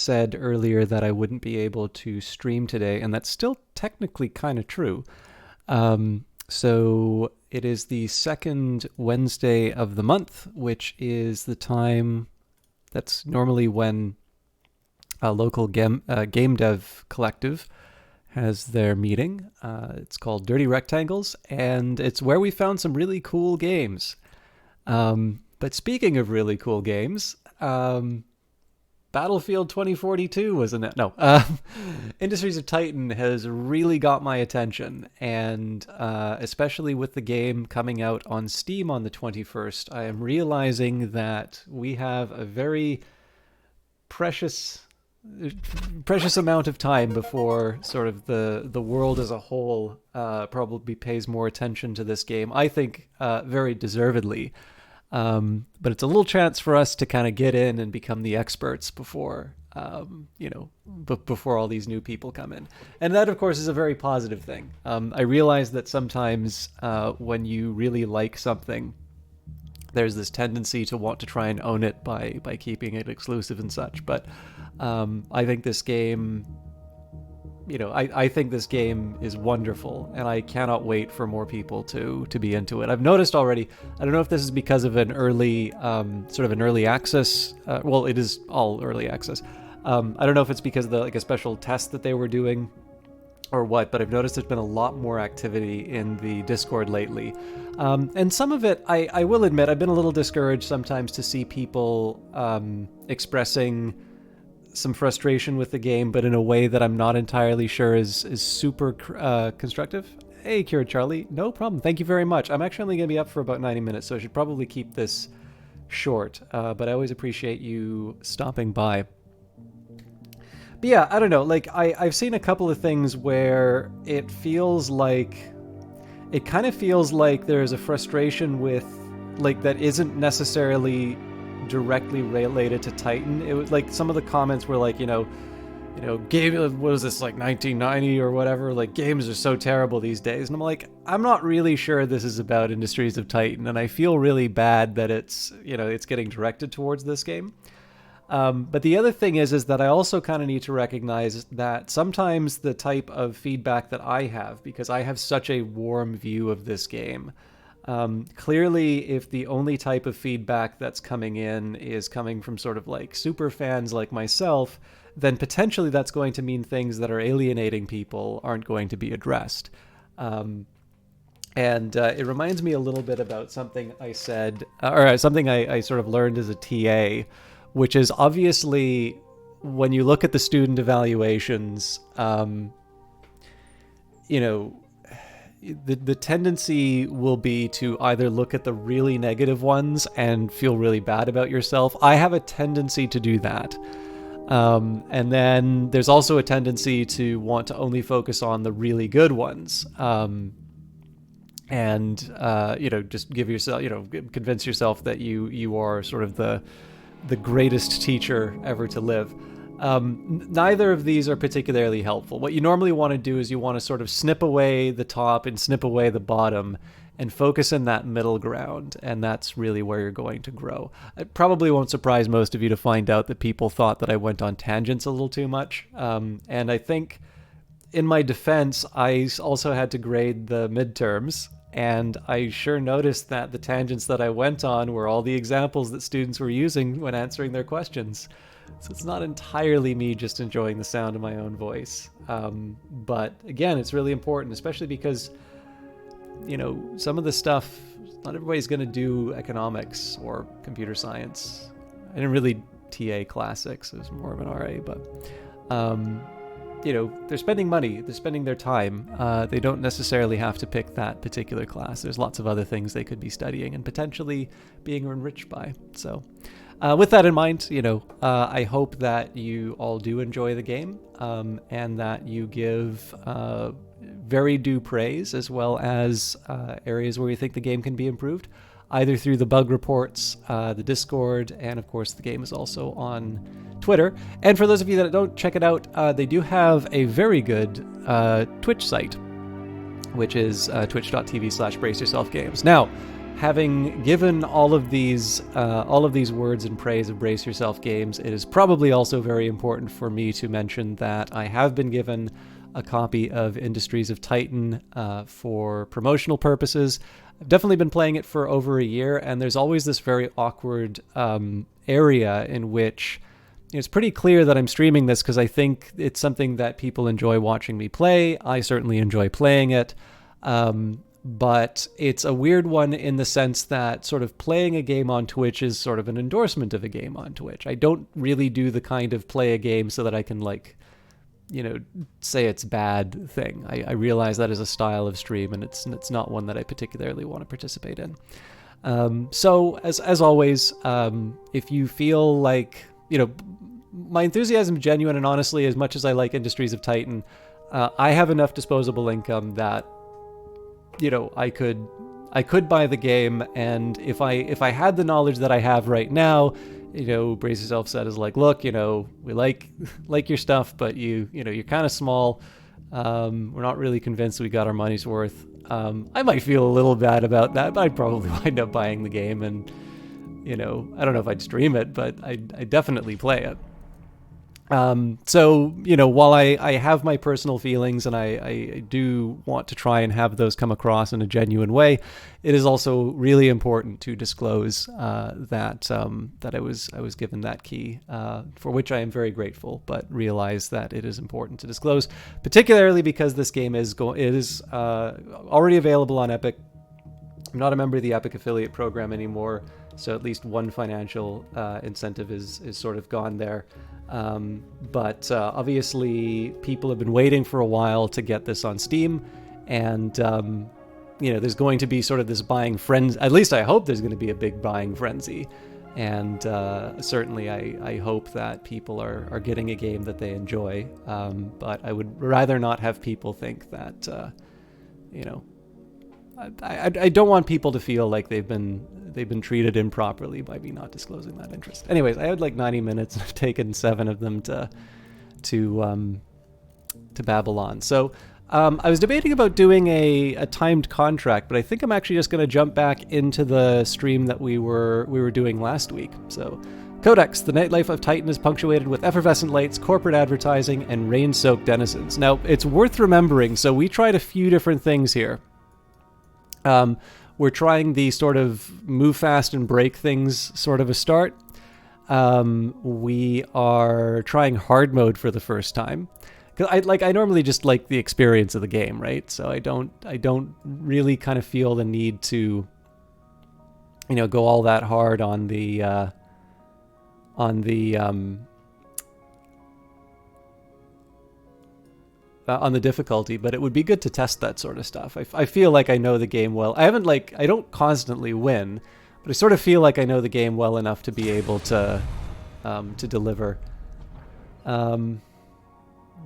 said earlier that I wouldn't be able to stream today, and that's still technically kind of true. So it is the second Wednesday of the month, which is the time that's normally when a local game dev collective has their meeting. It's called Dirty Rectangles, and it's where we found some really cool games. But speaking of really cool games, Battlefield 2042 wasn't it? No. Industries of Titan has really got my attention, and especially with the game coming out on Steam on the 21st, I am realizing that we have a very precious amount of time before sort of the world as a whole probably pays more attention to this game. I think very deservedly. But it's a little chance for us to kind of get in and become the experts before, before all these new people come in. And that, of course, is a very positive thing. I realize that sometimes when you really like something, there's this tendency to want to try and own it by keeping it exclusive and such. But I think this game, I think this game is wonderful, and I cannot wait for more people to be into it. I've noticed already, I don't know if this is because of an early, sort of an early access, well, it is all early access. I don't know if it's because of a special test that they were doing or what, but I've noticed there's been a lot more activity in the Discord lately. And some of it, I will admit, I've been a little discouraged sometimes to see people expressing some frustration with the game, but in a way that I'm not entirely sure is super constructive. Hey, Kira Charlie, no problem. Thank you very much. I'm actually only going to be up for about 90 minutes, so I should probably keep this short, but I always appreciate you stopping by. But yeah, I don't know, I've seen a couple of things where it kind of feels like there's a frustration with, that isn't necessarily directly related to Titan. It was some of the comments were game, what was this, 1990 or whatever, games are so terrible these days. And I'm not really sure this is about Industries of Titan, and I feel really bad that it's getting directed towards this game. But the other thing is that I also kind of need to recognize that sometimes the type of feedback that I have, because I have such a warm view of this game, clearly if the only type of feedback that's coming in is coming from sort of super fans like myself, then potentially that's going to mean things that are alienating people aren't going to be addressed. And it reminds me a little bit about something I said, or something I sort of learned as a TA, which is obviously when you look at the student evaluations, the tendency will be to either look at the really negative ones and feel really bad about yourself. I have a tendency to do that. And then there's also a tendency to want to only focus on the really good ones. Just give yourself, convince yourself that you are sort of the greatest teacher ever to live. Neither of these are particularly helpful. What you normally want to do is you want to sort of snip away the top and snip away the bottom and focus in that middle ground, and that's really where you're going to grow. It probably won't surprise most of you to find out that people thought that I went on tangents a little too much, and I think in my defense, I also had to grade the midterms, and I sure noticed that the tangents that I went on were all the examples that students were using when answering their questions. So it's not entirely me just enjoying the sound of my own voice. But again, it's really important, especially because, some of the stuff, not everybody's going to do economics or computer science. I didn't really TA classics. It was more of an RA, but they're spending money, they're spending their time. They don't necessarily have to pick that particular class. There's lots of other things they could be studying and potentially being enriched by. So with that in mind, I hope that you all do enjoy the game, and that you give very due praise, as well as areas where you think the game can be improved, either through the bug reports, the Discord, and of course the game is also on Twitter. And for those of you that don't check it out, they do have a very good Twitch site, which is twitch.tv/braceyourselfgames. Now, having given all of these words in praise of Brace Yourself Games, it is probably also very important for me to mention that I have been given a copy of Industries of Titan for promotional purposes. I've definitely been playing it for over a year, and there's always this very awkward area in which it's pretty clear that I'm streaming this because I think it's something that people enjoy watching me play. I certainly enjoy playing it. But it's a weird one in the sense that sort of playing a game on Twitch is sort of an endorsement of a game on Twitch. I don't really do the kind of play a game so that I can, like, you know, say it's bad thing. I realize that is a style of stream, and it's not one that I particularly want to participate in. So as always, if you feel like, you know, my enthusiasm is genuine, and honestly, as much as I like Industries of Titan, I have enough disposable income that, you know, I could buy the game, and if I had the knowledge that I have right now, you know, Brace Yourself said is like, look, you know, we like your stuff, but you know, you're kind of small. We're not really convinced we got our money's worth. I might feel a little bad about that, but I'd probably wind up buying the game, and, you know, I don't know if I'd stream it, but I'd definitely play it. So, you know, while I have my personal feelings and I do want to try and have those come across in a genuine way, it is also really important to disclose that I was given that key, for which I am very grateful, but realize that it is important to disclose, particularly because this game is already available on Epic. I'm not a member of the Epic affiliate program anymore, so at least one financial incentive is sort of gone there. But obviously people have been waiting for a while to get this on Steam, and you know, there's going to be sort of this buying frenzy. At least I hope there's going to be a big buying frenzy, and certainly I hope that people are getting a game that they enjoy, but I would rather not have people think that you know, I don't want people to feel like they've been treated improperly by me not disclosing that interest. Anyways, I had like 90 minutes, and I've taken 7 of them to Babylon. So I was debating about doing a timed contract, but I think I'm actually just going to jump back into the stream that we were doing last week. So, Codex, the nightlife of Titan is punctuated with effervescent lights, corporate advertising, and rain-soaked denizens. Now, it's worth remembering, so we tried a few different things here. We're trying the sort of move fast and break things sort of a start. We are trying hard mode for the first time. 'Cause I normally just like the experience of the game, right? So I don't really kind of feel the need to, you know, go all that hard on the difficulty, but it would be good to test that sort of stuff. I feel like I know the game well. I don't constantly win, but I sort of feel like I know the game well enough to be able to deliver.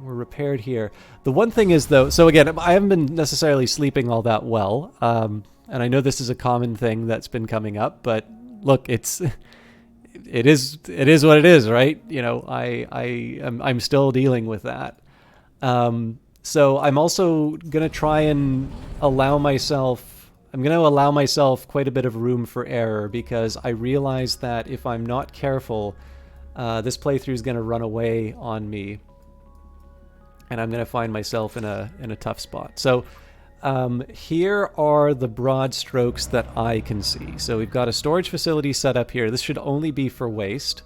We're repaired here. The one thing is, though, so again, I haven't been necessarily sleeping all that well, and I know this is a common thing that's been coming up, but look, it is what it is, right? You know, I'm still dealing with that. So I'm also going to try and allow myself quite a bit of room for error, because I realize that if I'm not careful, this playthrough is going to run away on me, and I'm going to find myself in a tough spot. So here are the broad strokes that I can see. So we've got a storage facility set up here. This should only be for waste.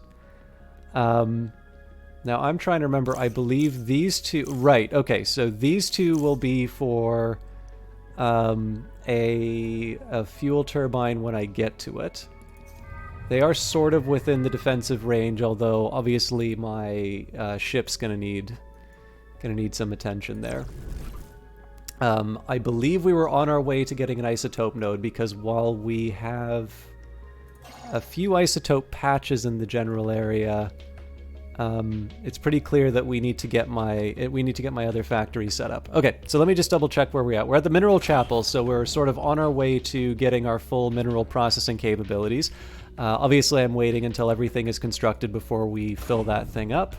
Now, I'm trying to remember, I believe these two... Right, okay, so these two will be for a fuel turbine when I get to it. They are sort of within the defensive range, although obviously my ship's gonna need some attention there. I believe we were on our way to getting an isotope node, because while we have a few isotope patches in the general area, it's pretty clear that we need to get my other factory set up. Okay, so let me just double check where we're at. We're at the mineral chapel, so we're sort of on our way to getting our full mineral processing capabilities. Obviously, I'm waiting until everything is constructed before we fill that thing up.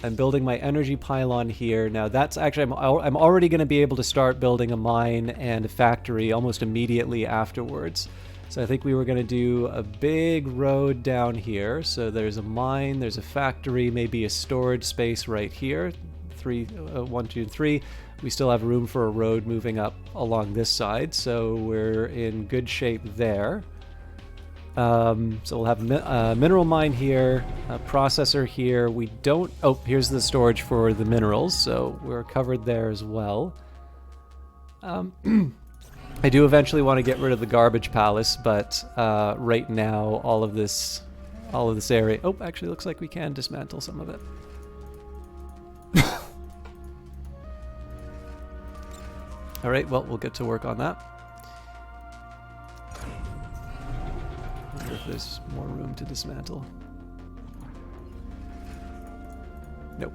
I'm building my energy pylon here. Now that's actually, I'm already going to be able to start building a mine and a factory almost immediately afterwards. So I think we were going to do a big road down here. So there's a mine, there's a factory, maybe a storage space right here. 1, 2, 3. We still have room for a road moving up along this side, so we're in good shape there. So we'll have a mineral mine here, a processor here. We don't... Oh, here's the storage for the minerals, so we're covered there as well. I do eventually want to get rid of the garbage palace, but right now all of this area... Oh, actually looks like we can dismantle some of it. All right, well, we'll get to work on that. I wonder if there's more room to dismantle. Nope.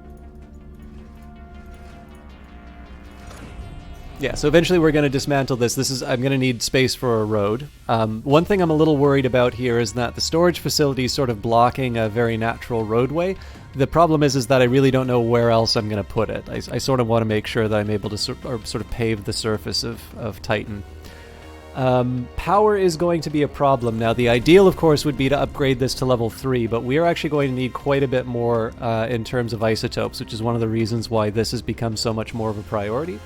Yeah, so eventually we're going to dismantle this. I'm going to need space for a road. One thing I'm a little worried about here is that the storage facility is sort of blocking a very natural roadway. The problem is that I really don't know where else I'm going to put it. I sort of want to make sure that I'm able to sort of pave the surface of Titan. Power is going to be a problem. Now, the ideal, of course, would be to upgrade this to level 3, but we are actually going to need quite a bit more in terms of isotopes, which is one of the reasons why this has become so much more of a priority.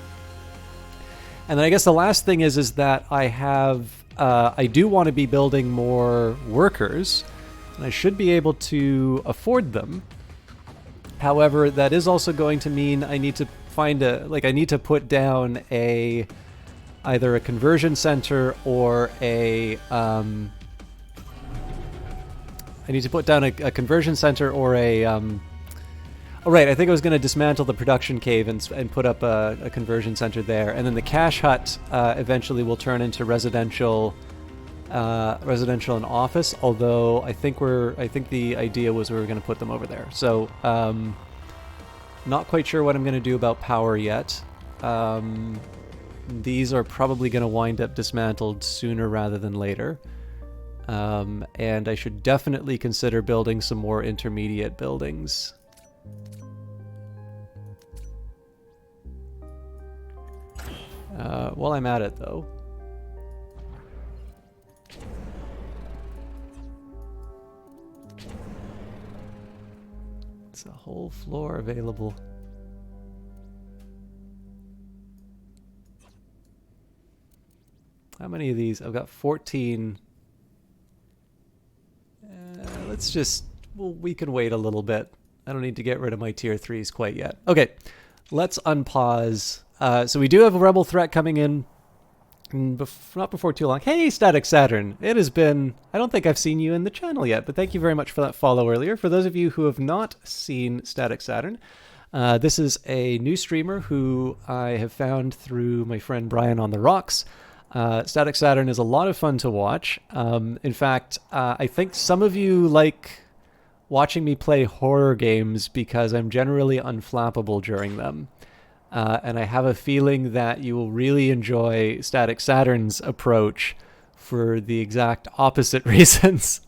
And then I guess the last thing is that I do want to be building more workers, and I should be able to afford them. However, that is also going to mean I need to find I need to put down either a conversion center or I need to put down a conversion center or oh, right, I think I was going to dismantle the production cave and put up a conversion center there, and then the cash hut eventually will turn into residential and office. Although I think the idea was we were going to put them over there. So not quite sure what I'm going to do about power yet. These are probably going to wind up dismantled sooner rather than later. And I should definitely consider building some more intermediate buildings. While I'm at it, though, it's a whole floor available. How many of these? I've got 14. Let's just... Well, we can wait a little bit. I don't need to get rid of my tier 3s quite yet. Okay, let's unpause. So we do have a rebel threat coming in. Not before too long. Hey, Static Saturn. It has been... I don't think I've seen you in the channel yet, but thank you very much for that follow earlier. For those of you who have not seen Static Saturn, this is a new streamer who I have found through my friend Brian on the Rocks. Static Saturn is a lot of fun to watch. In fact, I think some of you like watching me play horror games because I'm generally unflappable during them. And I have a feeling that you will really enjoy Static Saturn's approach for the exact opposite reasons.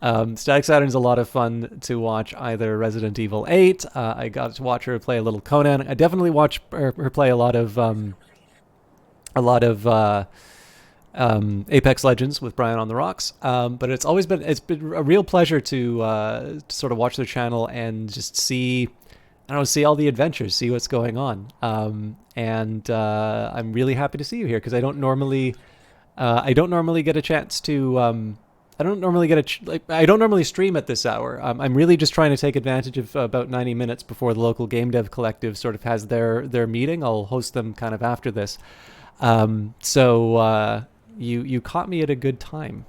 Static Saturn's a lot of fun to watch either Resident Evil 8. I got to watch her play a little Conan. I definitely watch her play a lot of Apex Legends with Brian on the Rocks. But it's been a real pleasure to sort of watch their channel and just see all the adventures, see what's going on. And I'm really happy to see you here because I don't normally get a chance to. I don't normally stream at this hour. I'm really just trying to take advantage of about 90 minutes before the local game dev collective sort of has their meeting. I'll host them kind of after this. So you caught me at a good time.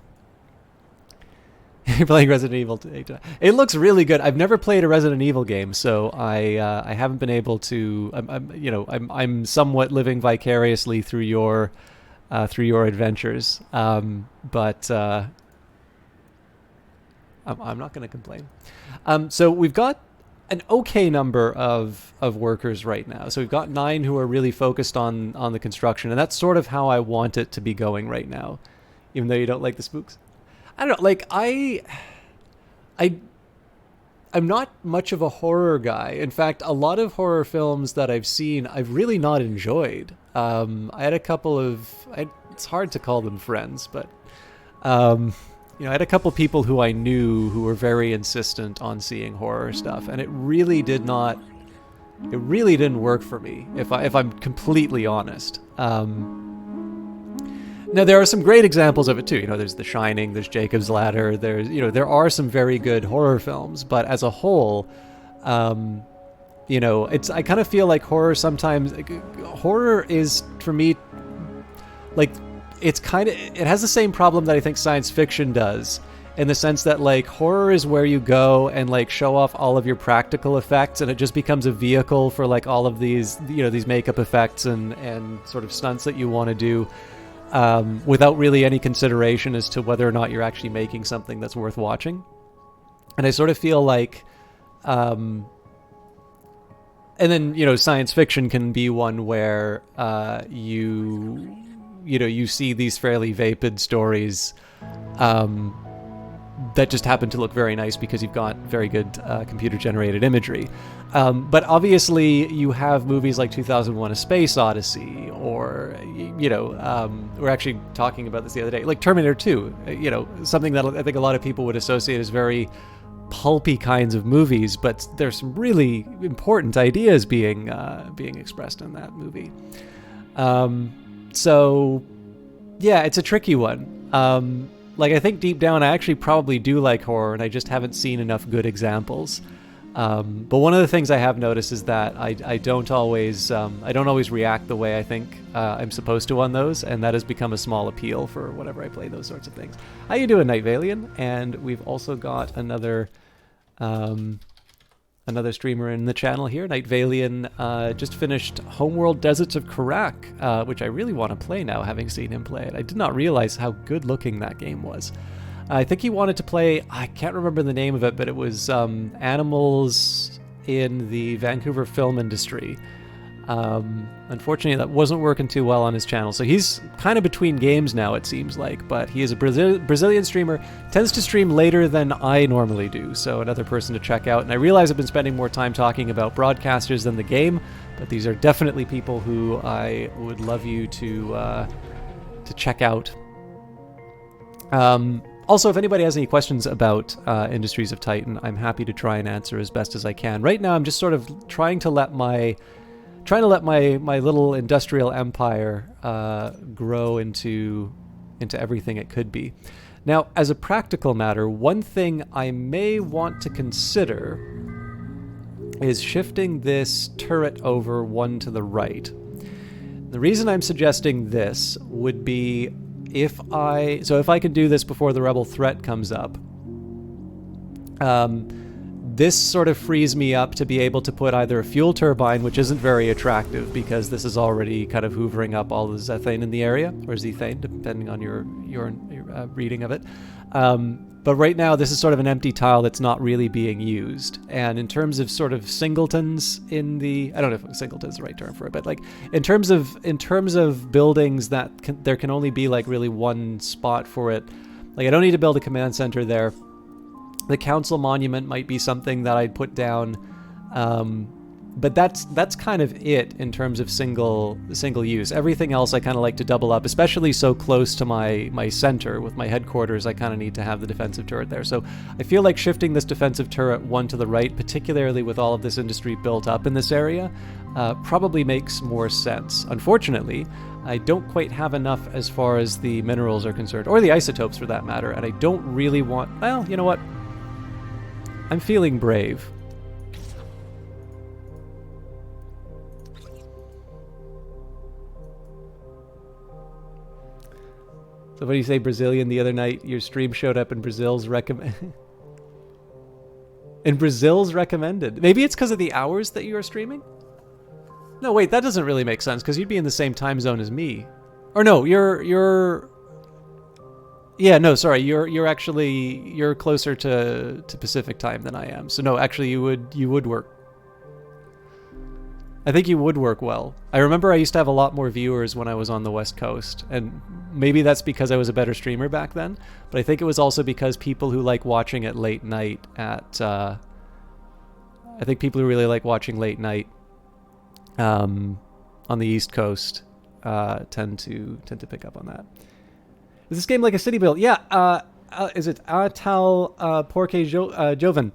You're playing Resident Evil 8. It looks really good. I've never played a Resident Evil game, so I haven't been able to. I'm somewhat living vicariously through your adventures. But I'm not going to complain. So we've got an okay number of workers right now. So we've got 9 who are really focused on the construction, and that's sort of how I want it to be going right now, even though you don't like the spooks. I don't know, like, I I'm not much of a horror guy. In fact, a lot of horror films that I've seen, I've really not enjoyed. I had a couple of, it's hard to call them friends, but I had a couple people who I knew who were very insistent on seeing horror stuff, and it really didn't work for me, if I'm completely honest. Now, there are some great examples of it too. There's The Shining, there's Jacob's Ladder, there are some very good horror films, but as a whole, I kind of feel like horror sometimes, horror is, for me, like, it has the same problem that I think science fiction does, in the sense that, like, horror is where you go and, like, show off all of your practical effects, and it just becomes a vehicle for, like, all of these, these makeup effects and sort of stunts that you want to do. Without really any consideration as to whether or not you're actually making something that's worth watching. And I sort of feel like, and then, science fiction can be one where, you see these fairly vapid stories, that just happen to look very nice because you've got very good computer-generated imagery. But obviously, you have movies like 2001: A Space Odyssey, or, we're actually talking about this the other day, like Terminator 2, something that I think a lot of people would associate as very pulpy kinds of movies, but there's some really important ideas being expressed in that movie. So, yeah, it's a tricky one. I think deep down I actually probably do like horror, and I just haven't seen enough good examples. But one of the things I have noticed is that I don't always react the way I think I'm supposed to on those, and that has become a small appeal for whenever I play those sorts of things. How you doing, Night Valian? And we've also got another streamer in the channel here. Night Valian just finished Homeworld Deserts of Karak, which I really want to play now, having seen him play it. I did not realize how good looking that game was. I think he wanted to play, I can't remember the name of it, but it was animals in the Vancouver film industry. Unfortunately, that wasn't working too well on his channel, so he's kind of between games now, it seems like, but he is a Brazilian streamer, tends to stream later than I normally do, so another person to check out. And I realize I've been spending more time talking about broadcasters than the game, but these are definitely people who I would love you to check out. Also, if anybody has any questions about Industries of Titan, I'm happy to try and answer as best as I can. Right now, I'm just sort of trying to let my little industrial empire grow into everything it could be. Now, as a practical matter, one thing I may want to consider is shifting this turret over one to the right. The reason I'm suggesting this would be if I can do this before the rebel threat comes up, this sort of frees me up to be able to put either a fuel turbine, which isn't very attractive because this is already kind of hoovering up all the zethane in the area, or zethane, depending on your reading of it. But right now, this is sort of an empty tile that's not really being used. And in terms of sort of singletons in the, I don't know if singleton is the right term for it, but like in terms of buildings that there can only be like really one spot for it. Like I don't need to build a command center there. The council monument might be something that I'd put down, but that's kind of it in terms of single use. Everything else I kind of like to double up, especially so close to my center with my headquarters. I kind of need to have the defensive turret there. So I feel like shifting this defensive turret one to the right, particularly with all of this industry built up in this area, probably makes more sense. Unfortunately, I don't quite have enough as far as the minerals are concerned, or the isotopes for that matter, and I don't really want, well, you know what? I'm feeling brave. So what do you say, Brazilian? The other night, your stream showed up in Brazil's in Brazil's recommended. Maybe it's because of the hours that you are streaming? No, wait, that doesn't really make sense, because you'd be in the same time zone as me. Or no, you're... Yeah, no, sorry, you're closer to Pacific time than I am. So no, actually you would work. I think you would work well. I remember I used to have a lot more viewers when I was on the West Coast, and maybe that's because I was a better streamer back then, but I think it was also because people who like watching it late night at I think people who really like watching late night on the East Coast tend to pick up on that. Is this game like a city build? Yeah. Is it Atal Porque Joven?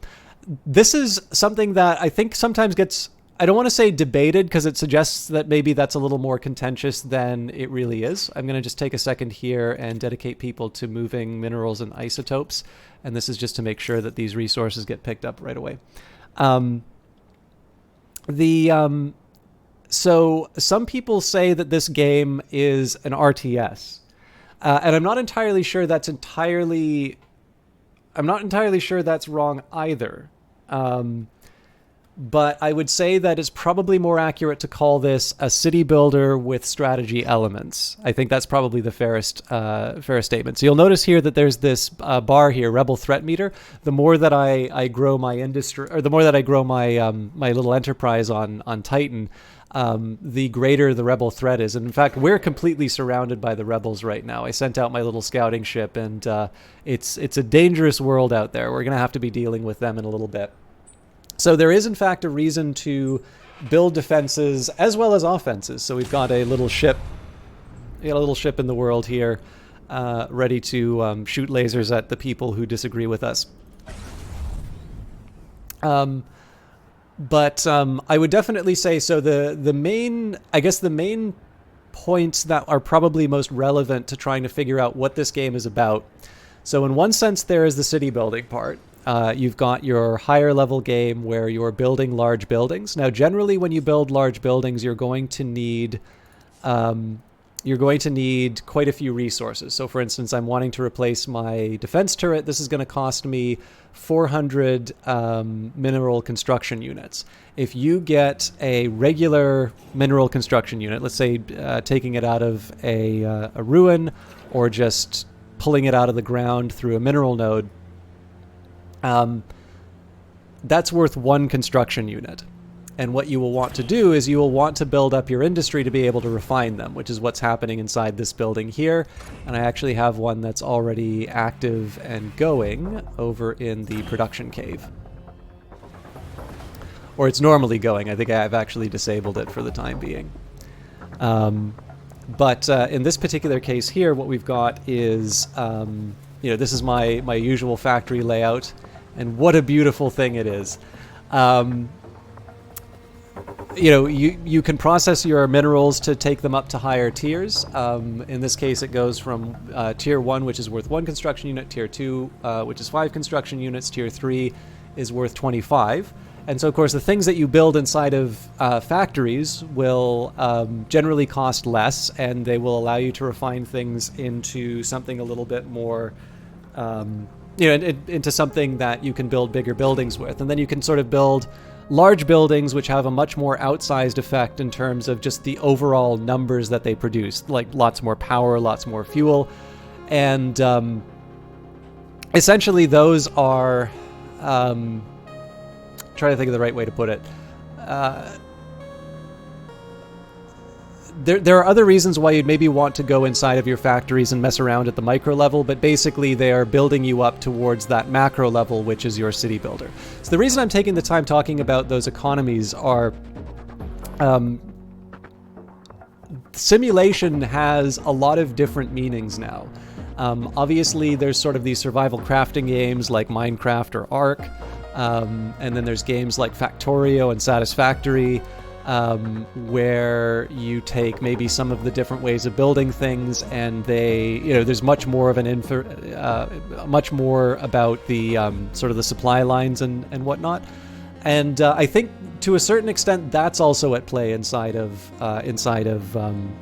This is something that I think sometimes gets, I don't want to say debated because it suggests that maybe that's a little more contentious than it really is. I'm going to just take a second here and dedicate people to moving minerals and isotopes. And this is just to make sure that these resources get picked up right away. So some people say that this game is an RTS. And I'm not entirely sure that's wrong either. But I would say that it's probably more accurate to call this a city builder with strategy elements. I think that's probably the fairest statement. So you'll notice here that there's this bar here, Rebel Threat Meter. The more that I grow my industry, or the more that I grow my my little enterprise on Titan, the greater the rebel threat is. And in fact, we're completely surrounded by the rebels right now. I sent out my little scouting ship, and it's a dangerous world out there. We're going to have to be dealing with them in a little bit. So there is, in fact, a reason to build defenses as well as offenses. So we've got a little ship. We got a little ship in the world here, ready to shoot lasers at the people who disagree with us. But I would definitely say, so the main points that are probably most relevant to trying to figure out what this game is about. So in one sense, there is the city building part. You've got your higher level game where you're building large buildings. Now, generally, when you build large buildings, you're going to need quite a few resources. So, for instance, I'm wanting to replace my defense turret. This is going to cost me 400 mineral construction units. If you get a regular mineral construction unit, let's say taking it out of a ruin or just pulling it out of the ground through a mineral node, that's worth one construction unit. And what you will want to do is you will want to build up your industry to be able to refine them, which is what's happening inside this building here. And I actually have one that's already active and going over in the production cave. Or it's normally going. I think I've actually disabled it for the time being. But in this particular case here, what we've got is, this is my usual factory layout. And what a beautiful thing it is. You can process your minerals to take them up to higher tiers. In this case, it goes from tier 1, which is worth 1 construction unit, tier 2, which is 5 construction units, tier 3 is worth 25. And so, of course, the things that you build inside of factories will generally cost less, and they will allow you to refine things into something a little bit more... into something that you can build bigger buildings with. And then you can sort of build large buildings which have a much more outsized effect in terms of just the overall numbers that they produce, like lots more power, lots more fuel. And essentially those are... trying to think of the right way to put it. There are other reasons why you'd maybe want to go inside of your factories and mess around at the micro level, but basically they are building you up towards that macro level, which is your city builder. So the reason I'm taking the time talking about those economies are simulation has a lot of different meanings now. Obviously, there's sort of these survival crafting games like Minecraft or Ark, and then there's games like Factorio and Satisfactory, where you take maybe some of the different ways of building things, and there's much more of much more about the sort of the supply lines and whatnot. And I think to a certain extent that's also at play inside of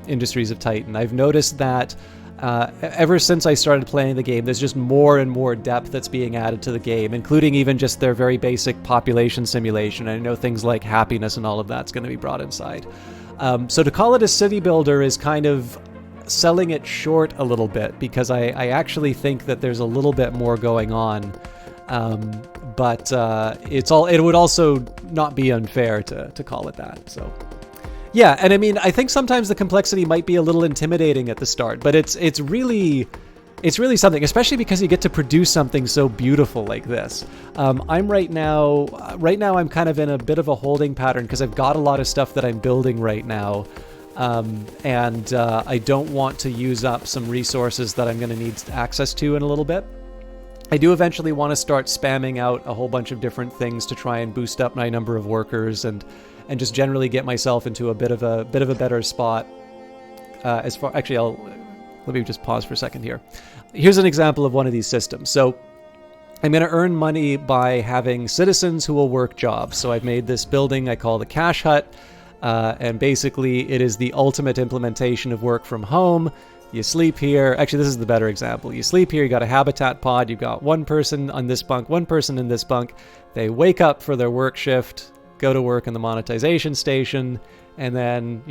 Industries of Titan. I've noticed that ever since I started playing the game, there's just more and more depth that's being added to the game, including even just their very basic population simulation. I know things like happiness and all of that's going to be brought inside. So to call it a city builder is kind of selling it short a little bit, because I actually think that there's a little bit more going on. But it would also not be unfair to call it that. So. Yeah, and I mean, I think sometimes the complexity might be a little intimidating at the start, but it's really It's really something, especially because you get to produce something so beautiful like this. I'm right now I'm kind of in a bit of a holding pattern because I've got a lot of stuff that I'm building right now. And I don't want to use up some resources that I'm going to need access to in a little bit. I do eventually want to start spamming out a whole bunch of different things to try and boost up my number of workers and just generally get myself into a bit of a better spot. Let me just pause for a second here. Here's an example of one of these systems. So I'm going to earn money by having citizens who will work jobs. So I've made this building I call the Cash Hut. And basically, it is the ultimate implementation of work from home. You sleep here. Actually, this is the better example. You sleep here, you got a habitat pod, you've got one person on this bunk, one person in this bunk. They wake up for their work shift, go to work in the monetization station, and then,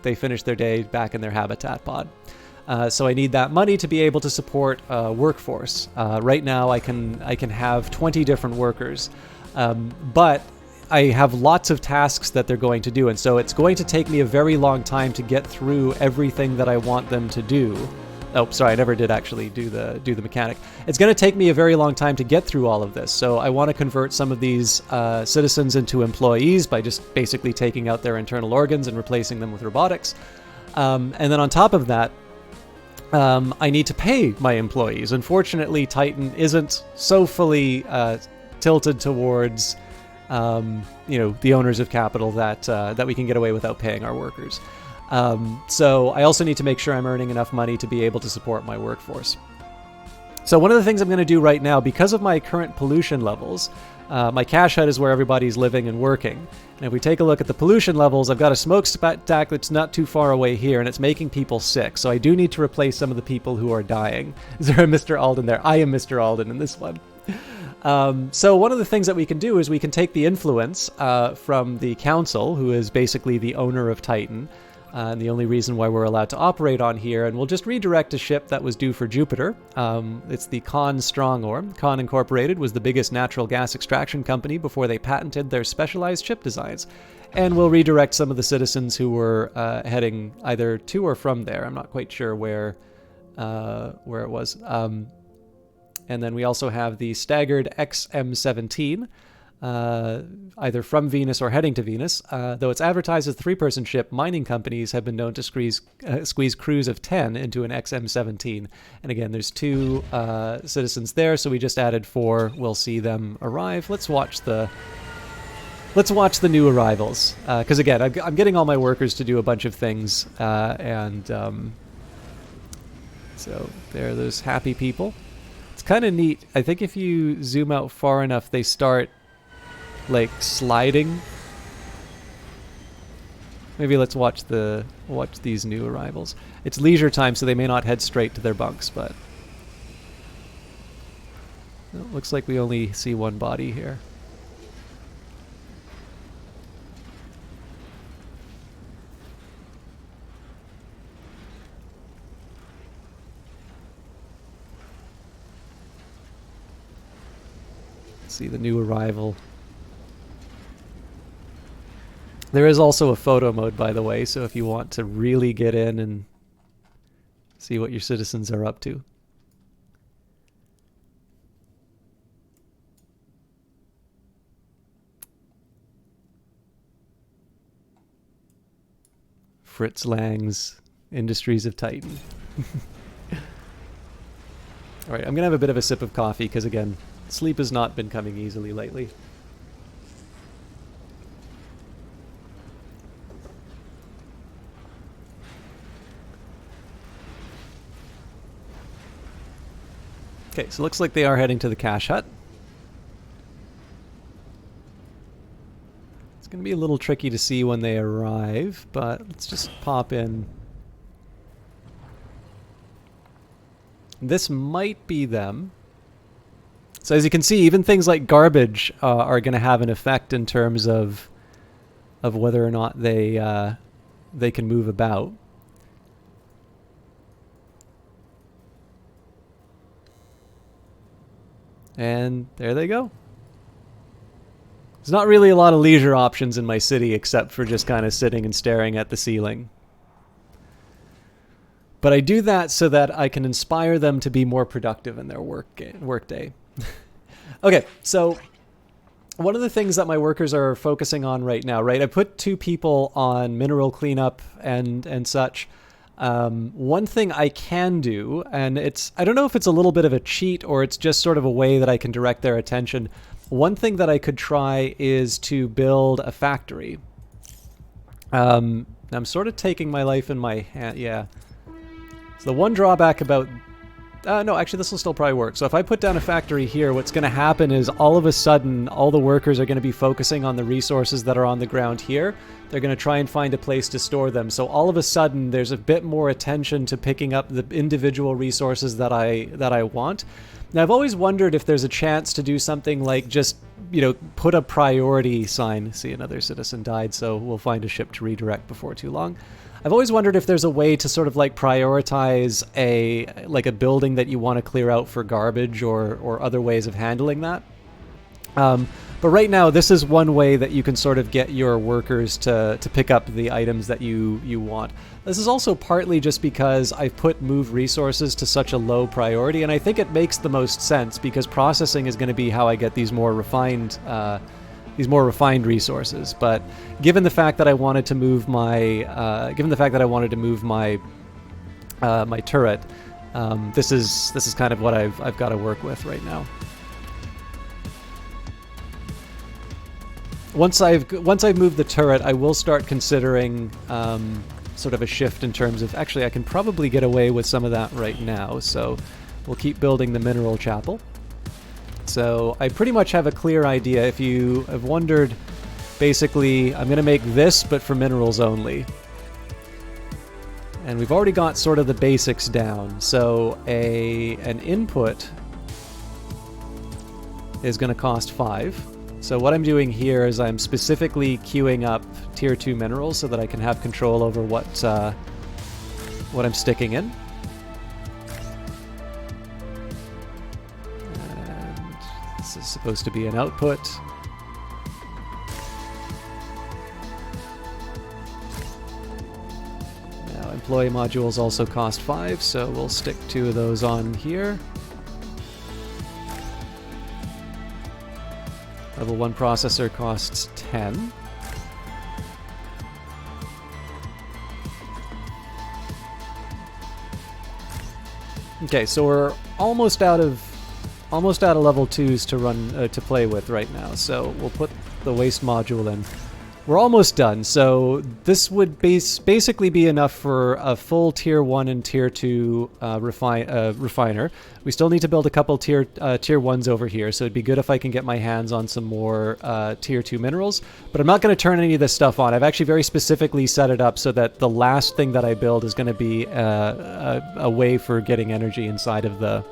they finish their day back in their habitat pod. So I need that money to be able to support a workforce. Right now, I can have 20 different workers, but I have lots of tasks that they're going to do, and so it's going to take me a very long time to get through everything that I want them to do. Oh, sorry, I never did actually do the mechanic. It's going to take me a very long time to get through all of this, so I want to convert some of these citizens into employees by just basically taking out their internal organs and replacing them with robotics. And then on top of that, I need to pay my employees. Unfortunately, Titan isn't so fully tilted towards the owners of capital that we can get away without paying our workers. So I also need to make sure I'm earning enough money to be able to support my workforce. So one of the things I'm going to do right now, because of my current pollution levels, my Cash Hut is where everybody's living and working. And if we take a look at the pollution levels, I've got a smokestack that's not too far away here, and it's making people sick. So I do need to replace some of the people who are dying. Is there a Mr. Alden there? I am Mr. Alden in this one. So one of the things that we can do is we can take the influence from the council, who is basically the owner of Titan, and the only reason why we're allowed to operate on here, and we'll just redirect a ship that was due for Jupiter. It's the Con Strongorm. Con Incorporated was the biggest natural gas extraction company before they patented their specialized ship designs. And we'll redirect some of the citizens who were heading either to or from there. I'm not quite sure where it was. And then we also have the staggered XM17, either from Venus or heading to Venus. Though it's advertised as a 3-person ship, mining companies have been known to squeeze crews of 10 into an XM17. And again, there's 2 citizens there, so we just added 4. We'll see them arrive. Let's watch the new arrivals, because again, I'm getting all my workers to do a bunch of things, so there are those happy people. It's kind of neat. I think if you zoom out far enough, they start like sliding. Maybe let's watch these new arrivals. It's leisure time, so they may not head straight to their bunks, but it looks like we only see one body here. See the new arrival. There is also a photo mode, by the way, so if you want to really get in and see what your citizens are up to. Fritz Lang's Industries of Titan. All right, I'm gonna have a bit of a sip of coffee because again, sleep has not been coming easily lately. Okay, so it looks like they are heading to the Cash Hut. It's going to be a little tricky to see when they arrive, but let's just pop in. This might be them. So as you can see, even things like garbage are going to have an effect in terms of whether or not they can move about. And there they go. There's not really a lot of leisure options in my city except for just kind of sitting and staring at the ceiling. But I do that so that I can inspire them to be more productive in their workday. Okay, so one of the things that my workers are focusing on right now, right? I put 2 people on mineral cleanup and such. One thing I can do, and I don't know if it's a little bit of a cheat or it's just sort of a way that I can direct their attention. One thing that I could try is to build a factory. I'm sort of taking my life in my hand. Yeah. So the one drawback about... no, actually, this will still probably work. So if I put down a factory here, what's going to happen is all of a sudden, all the workers are going to be focusing on the resources that are on the ground here. They're going to try and find a place to store them. So all of a sudden, there's a bit more attention to picking up the individual resources that I want. Now, I've always wondered if there's a chance to do something like just, put a priority sign. See, another citizen died, so we'll find a ship to redirect before too long. I've always wondered if there's a way to sort of like prioritize a building that you want to clear out for garbage or other ways of handling that. But right now, this is one way that you can sort of get your workers to pick up the items that you want. This is also partly just because I've put move resources to such a low priority, and I think it makes the most sense because processing is going to be how I get these more refined resources. But given the fact that I wanted to move my my turret, this is kind of what I've got to work with right now. Once I've moved the turret, I will start considering sort of a shift in terms of... Actually, I can probably get away with some of that right now, so we'll keep building the mineral chapel. So I pretty much have a clear idea. If you have wondered, basically, I'm going to make this, but for minerals only. And we've already got sort of the basics down. So an input is going to cost 5. So what I'm doing here is I'm specifically queuing up tier 2 minerals so that I can have control over what I'm sticking in. And this is supposed to be an output. Now employee modules also cost 5, so we'll stick 2 of those on here. Level 1 processor costs 10. Okay, so we're almost out of level 2s to run to play with right now. So we'll put the waste module in. We're almost done. So this would basically be enough for a full tier 1 and tier 2 refiner. We still need to build a couple tier 1s over here, so it'd be good if I can get my hands on some more tier 2 minerals. But I'm not going to turn any of this stuff on. I've actually very specifically set it up so that the last thing that I build is going to be a way for getting energy inside of the...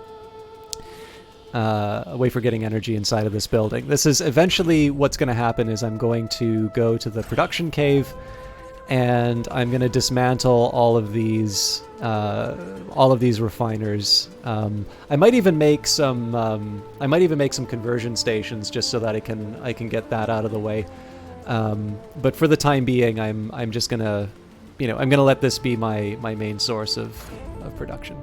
this building. This is eventually what's going to happen is I'm going to go to the production cave and I'm going to dismantle all of these refiners. I might even make some conversion stations just so that I can get that out of the way. But for the time being, I'm just gonna I'm gonna let this be my main source of production.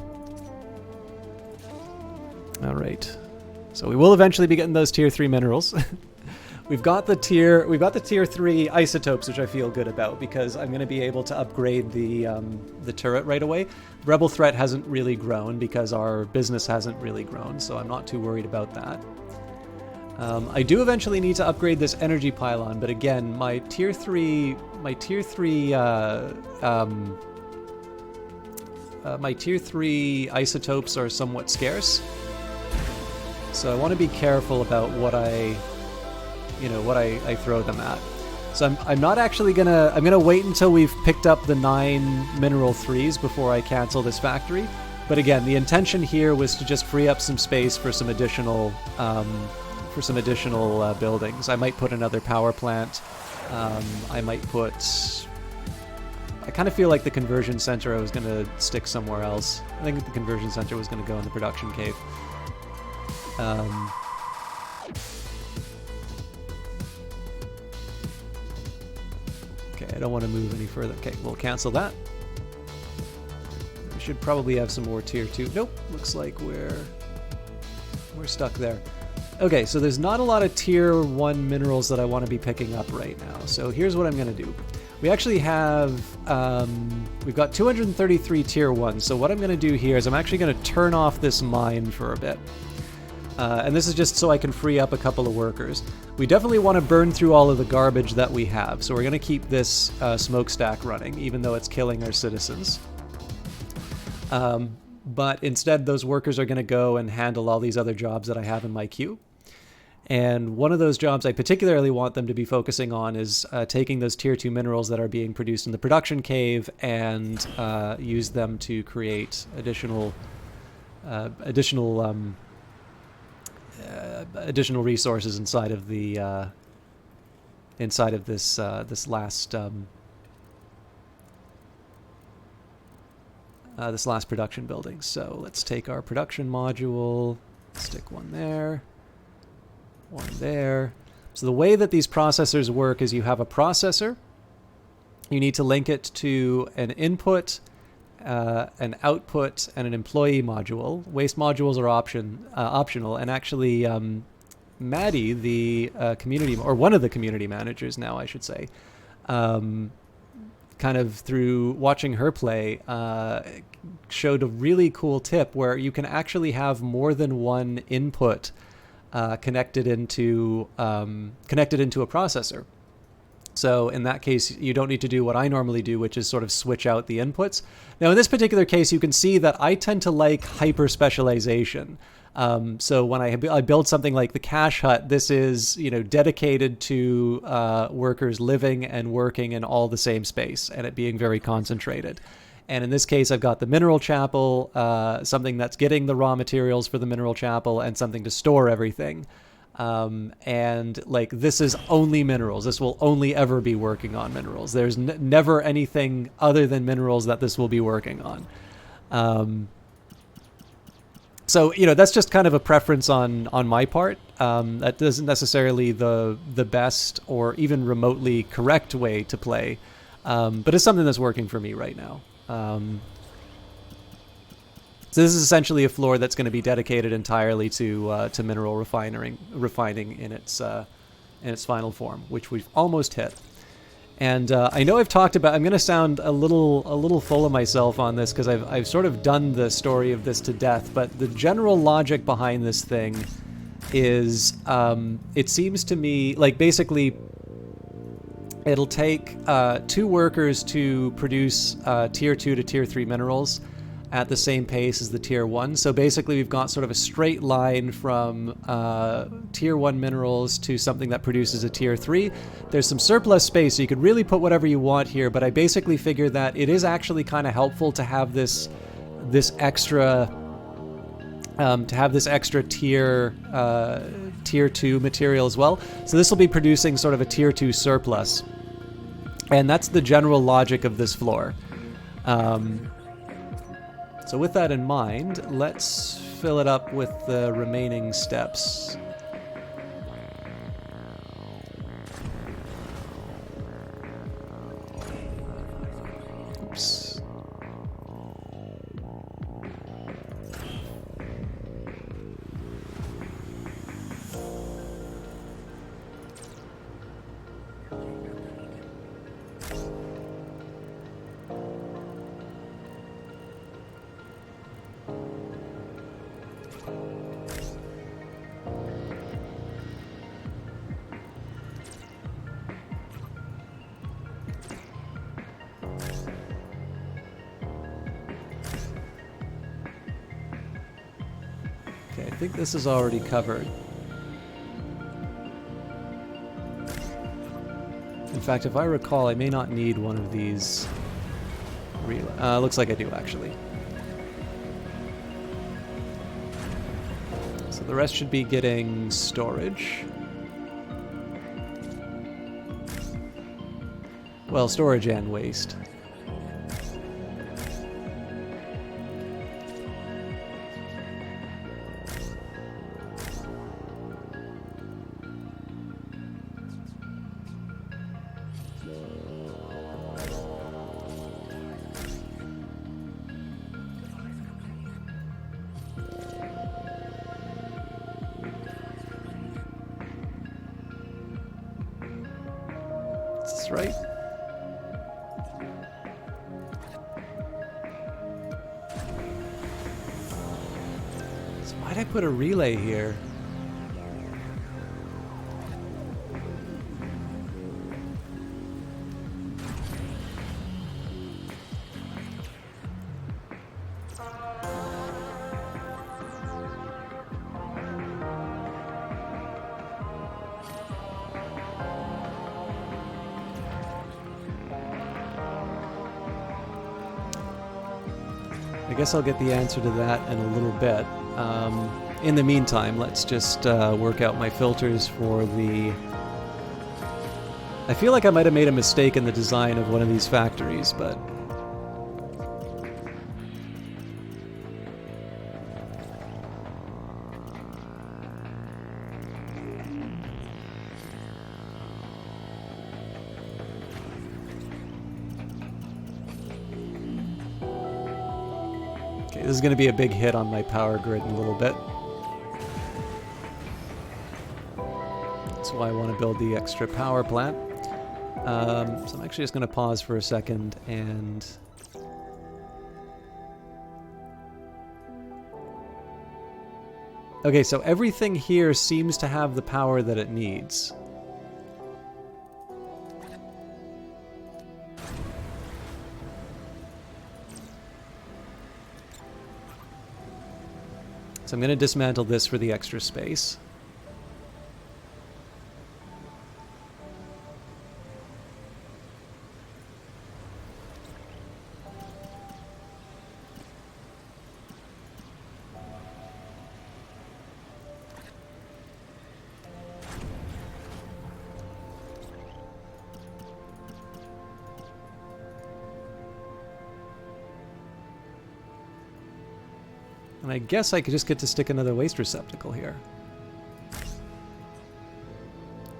All right, so we will eventually be getting those tier 3 minerals. We've got the tier 3 isotopes, which I feel good about because I'm going to be able to upgrade the turret right away. Rebel threat hasn't really grown because our business hasn't really grown, so I'm not too worried about that. I do eventually need to upgrade this energy pylon, but again, my tier 3 isotopes are somewhat scarce. So I want to be careful about what I throw them at. So I'm not actually I'm gonna wait until we've picked up the 9 mineral 3s before I cancel this factory. But again, the intention here was to just free up some space for some additional buildings. I might put another power plant. I kind of feel like the conversion center I was gonna stick somewhere else. I think the conversion center was gonna go in the production cave. Okay, I don't want to move any further. Okay, we'll cancel that. should probably have some more tier 2. Nope, looks like we're stuck there. Okay, so there's not a lot of tier 1 minerals that I want to be picking up right now. So here's what I'm going to do. We actually have, we've got 233 tier 1. So what I'm going to do here is I'm actually going to turn off this mine for a bit. And this is just so I can free up a couple of workers. We definitely want to burn through all of the garbage that we have. So we're going to keep this smokestack running, even though it's killing our citizens. But instead, those workers are going to go and handle all these other jobs that I have in my queue. And one of those jobs I particularly want them to be focusing on is taking those tier 2 minerals that are being produced in the production cave and use them to create additional resources inside of the this last production building. So let's take our production module, stick one there. One there. So the way that these processors work is you have a processor. You need to link it to an input, an output, and an employee module. Waste modules are optional, and actually Maddie, the community, or one of the community managers now, I should say, kind of through watching her play, showed a really cool tip where you can actually have more than one input connected into a processor. So in that case, you don't need to do what I normally do, which is sort of switch out the inputs. Now, in this particular case, you can see that I tend to like hyper specialization. So when I build something like the cache hut, this is, dedicated to workers living and working in all the same space and it being very concentrated. And in this case, I've got the mineral chapel, something that's getting the raw materials for the mineral chapel, and something to store everything. And like, this is only minerals. This will only ever be working on minerals. There's never anything other than minerals that this will be working on. So, that's just kind of a preference on my part. That isn't necessarily the best or even remotely correct way to play, but it's something that's working for me right now. So this is essentially a floor that's going to be dedicated entirely to mineral refining in its final form, which we've almost hit. And I know I've talked about. I'm going to sound a little full of myself on this because I've sort of done the story of this to death. But the general logic behind this thing is, it seems to me like basically, it'll take 2 workers to produce tier 2 to tier 3 minerals at the same pace as the tier 1. So basically we've got sort of a straight line from tier 1 minerals to something that produces a tier 3. There's some surplus space, so you could really put whatever you want here, but I basically figure that it is actually kind of helpful to have this extra tier 2 material as well. So this will be producing sort of a tier 2 surplus. And that's the general logic of this floor. So with that in mind, let's fill it up with the remaining steps. Oops. I think this is already covered. In fact, if I recall, I may not need one of these. Looks like I do, actually. So the rest should be getting storage. Well, storage and waste. That's right. So why'd I put a relay here? I guess I'll get the answer to that in a little bit. In the meantime, let's just work out my filters for the... I feel like I might have made a mistake in the design of one of these factories, but... Okay, this is going to be a big hit on my power grid in a little bit. That's why I want to build the extra power plant. So I'm actually just going to pause for a second and... Okay, so everything here seems to have the power that it needs. So I'm going to dismantle this for the extra space. And I guess I could just get to stick another waste receptacle here.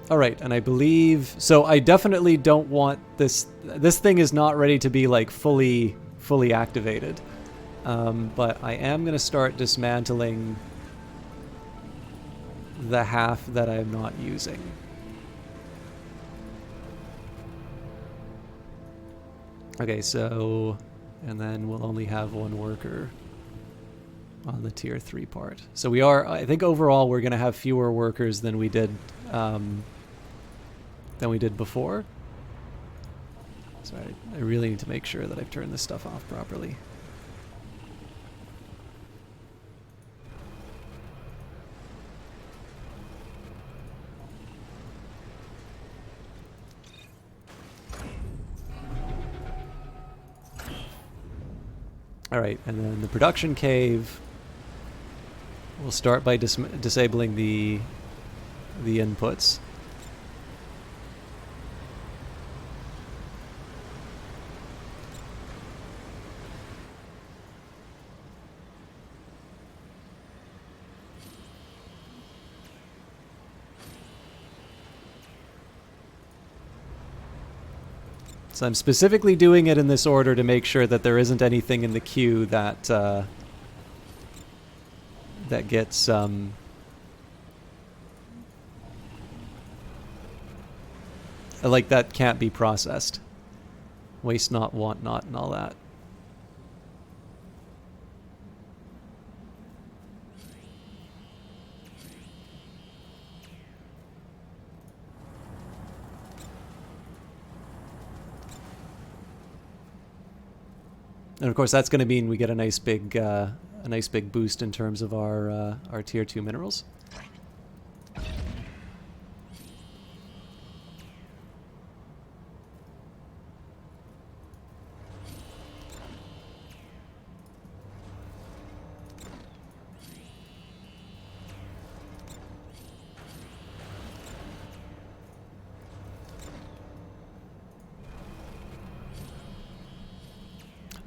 Alright, and I believe... So I definitely don't want this... This thing is not ready to be, like, fully activated. But I am going to start dismantling the half that I'm not using. Okay, so... And then we'll only have one worker on the tier 3 part. So we are, I think overall we're going to have fewer workers than we did before. So I really need to make sure that I've turned this stuff off properly. Alright, and then the production cave, we'll start by disabling the inputs. So I'm specifically doing it in this order to make sure that there isn't anything in the queue that that gets like that can't be processed. Waste not, want not, and all that. And of course, that's going to mean we get a nice big boost in terms of our tier 2 minerals.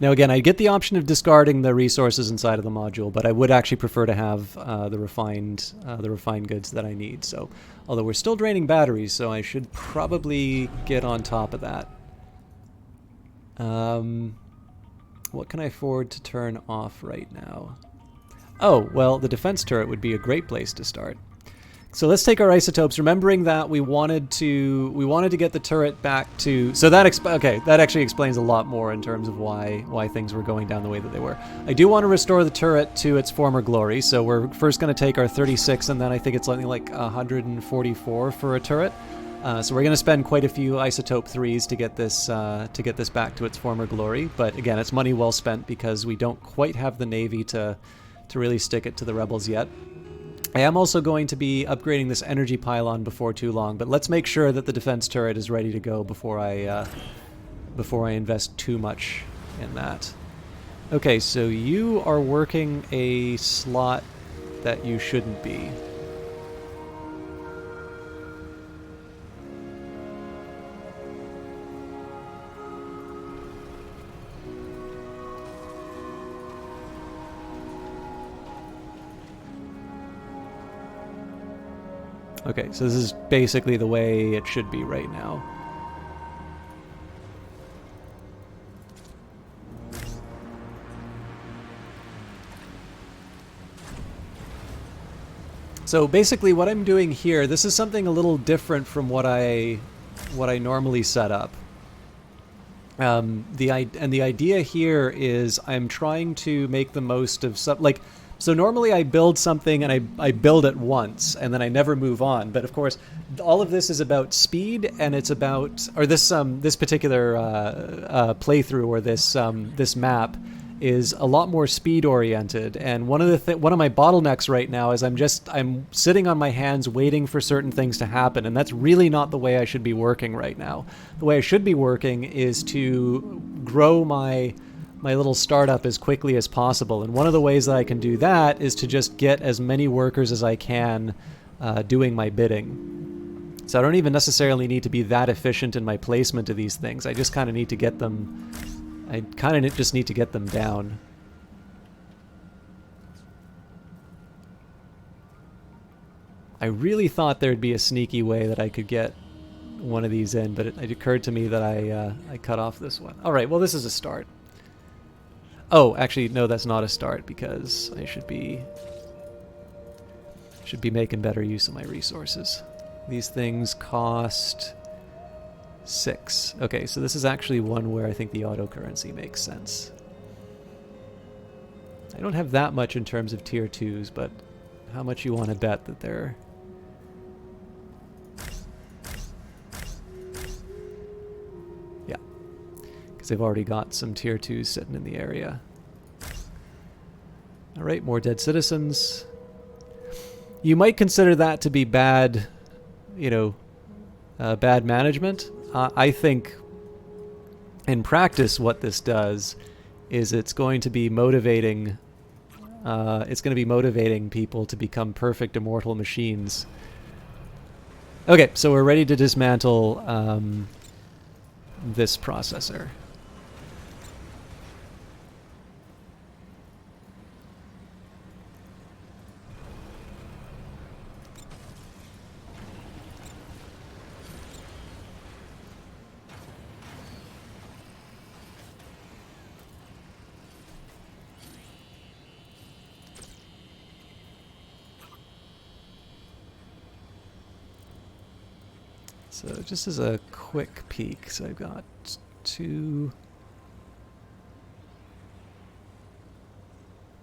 Now again, I get the option of discarding the resources inside of the module, but I would actually prefer to have the refined goods that I need. So, although we're still draining batteries, so I should probably get on top of that. What can I afford to turn off right now? Oh, well, the defense turret would be a great place to start. So let's take our isotopes, remembering that we wanted to get the turret back to. So that that actually explains a lot more in terms of why things were going down the way that they were. I do want to restore the turret to its former glory. So we're first going to take our 36, and then I think it's something like 144 for a turret. So we're going to spend quite a few isotope 3s to get this back to its former glory. But again, it's money well spent because we don't quite have the Navy to really stick it to the rebels yet. I am also going to be upgrading this energy pylon before too long, but let's make sure that the defense turret is ready to go before I invest too much in that. Okay, so you are working a slot that you shouldn't be. Okay, so this is basically the way it should be right now. So basically what I'm doing here, this is something a little different from what I normally set up. The idea here is I'm trying to make the most of some, like, so normally I build something and I build it once and then I never move on. But of course, all of this is about speed, and it's about, or this particular playthrough, or this map is a lot more speed oriented. And one of my bottlenecks right now is I'm sitting on my hands waiting for certain things to happen, and that's really not the way I should be working right now. The way I should be working is to grow my little startup as quickly as possible. And one of the ways that I can do that is to just get as many workers as I can doing my bidding. So I don't even necessarily need to be that efficient in my placement of these things. I just kind of need to get them... I kind of just need to get them down. I really thought there'd be a sneaky way that I could get one of these in, but it occurred to me that I cut off this one. All right, well, this is a start. Oh, actually, no, that's not a start, because I should be making better use of my resources. These things cost 6. Okay, so this is actually one where I think the auto currency makes sense. I don't have that much in terms of tier 2s, but how much you want to bet that they're... Yeah. Because they've already got some tier 2s sitting in the area. Alright, more dead citizens. You might consider that to be bad, bad management. I think in practice what this does is it's going to be motivating people to become perfect immortal machines. Okay, so we're ready to dismantle this processor. So just as a quick peek, so I've got 2,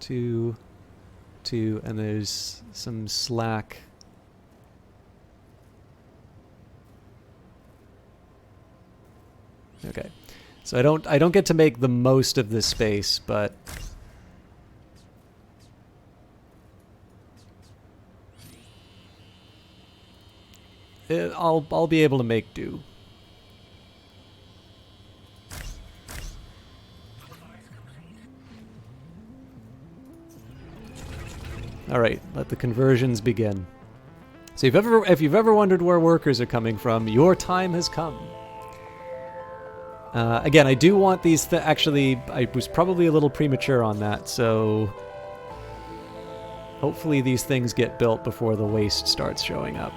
2, 2, and there's some slack. Okay, so I don't get to make the most of this space, but I'll be able to make do. All right, let the conversions begin. So if you've ever wondered where workers are coming from, your time has come. Again, I do want these. Actually, I was probably a little premature on that, so hopefully these things get built before the waste starts showing up.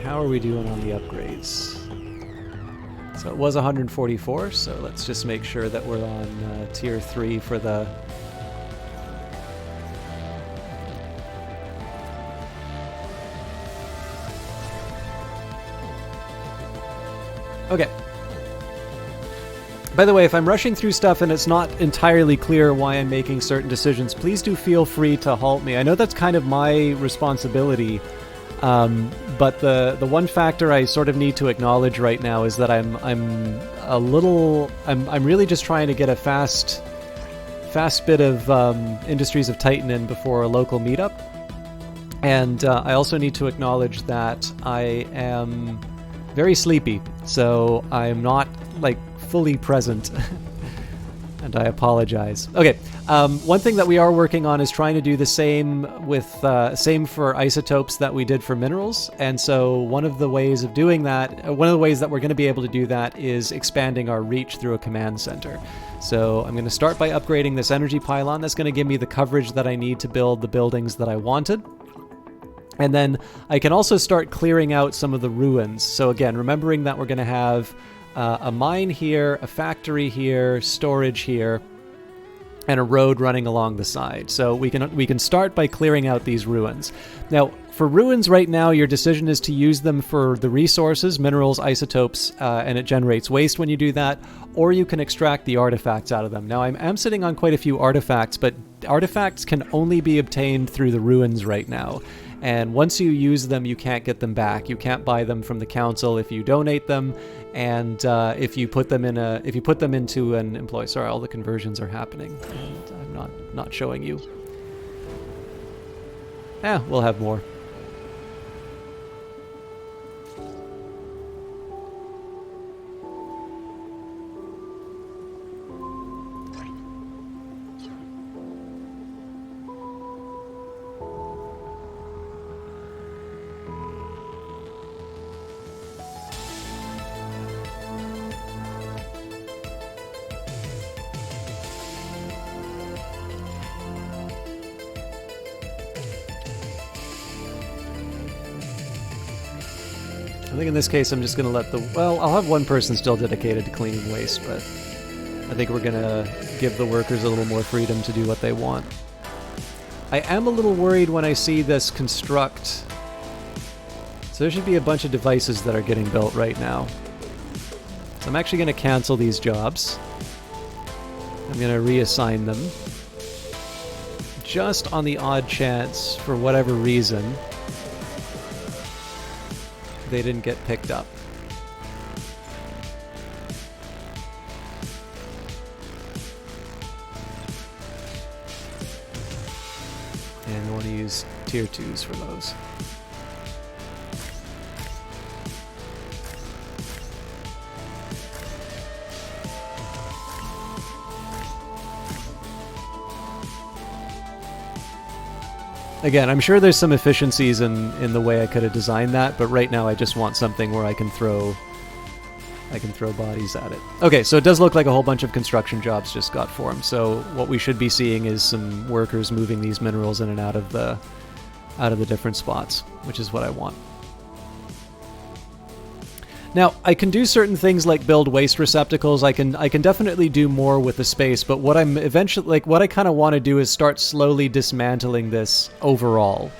how are we doing on the upgrades? So it was 144, so let's just make sure that we're on tier 3 for the... Okay. By the way, if I'm rushing through stuff and it's not entirely clear why I'm making certain decisions, please do feel free to halt me. I know that's kind of my responsibility, but the one factor I sort of need to acknowledge right now is that I'm really just trying to get a fast bit of Industries of Titan in before a local meetup, and I also need to acknowledge that I am very sleepy, so I'm not like fully present. And I apologize. Okay, one thing that we are working on is trying to do the same with same for isotopes that we did for minerals. And so one of the ways of doing that, one of the ways that we're going to be able to do that is expanding our reach through a command center. So I'm going to start by upgrading this energy pylon. That's going to give me the coverage that I need to build the buildings that I wanted. And then I can also start clearing out some of the ruins. So again, remembering that we're going to have a mine here, a factory here, storage here, and a road running along the side. So we can start by clearing out these ruins. Now, for ruins right now, your decision is to use them for the resources, minerals, isotopes, and it generates waste when you do that, or you can extract the artifacts out of them. Now, I'm sitting on quite a few artifacts, but artifacts can only be obtained through the ruins right now. And once you use them, you can't get them back. You can't buy them from the council if you donate them, and if you put them into an employee. Sorry, all the conversions are happening, and I'm not showing you. We'll have more. I think in this case I'm just going to let I'll have one person still dedicated to cleaning waste, but I think we're going to give the workers a little more freedom to do what they want. I am a little worried when I see this construct. So there should be a bunch of devices that are getting built right now. So I'm actually going to cancel these jobs. I'm going to reassign them. Just on the odd chance, for whatever reason, they didn't get picked up. And we want to use tier 2s for those. Again, I'm sure there's some efficiencies in the way I could have designed that, but right now I just want something where I can throw bodies at it. Okay, so it does look like a whole bunch of construction jobs just got formed. So what we should be seeing is some workers moving these minerals in and out of the different spots, which is what I want. Now, I can do certain things like build waste receptacles. I can definitely do more with the space, but what I'm eventually, what I kind of want to do is start slowly dismantling this overall.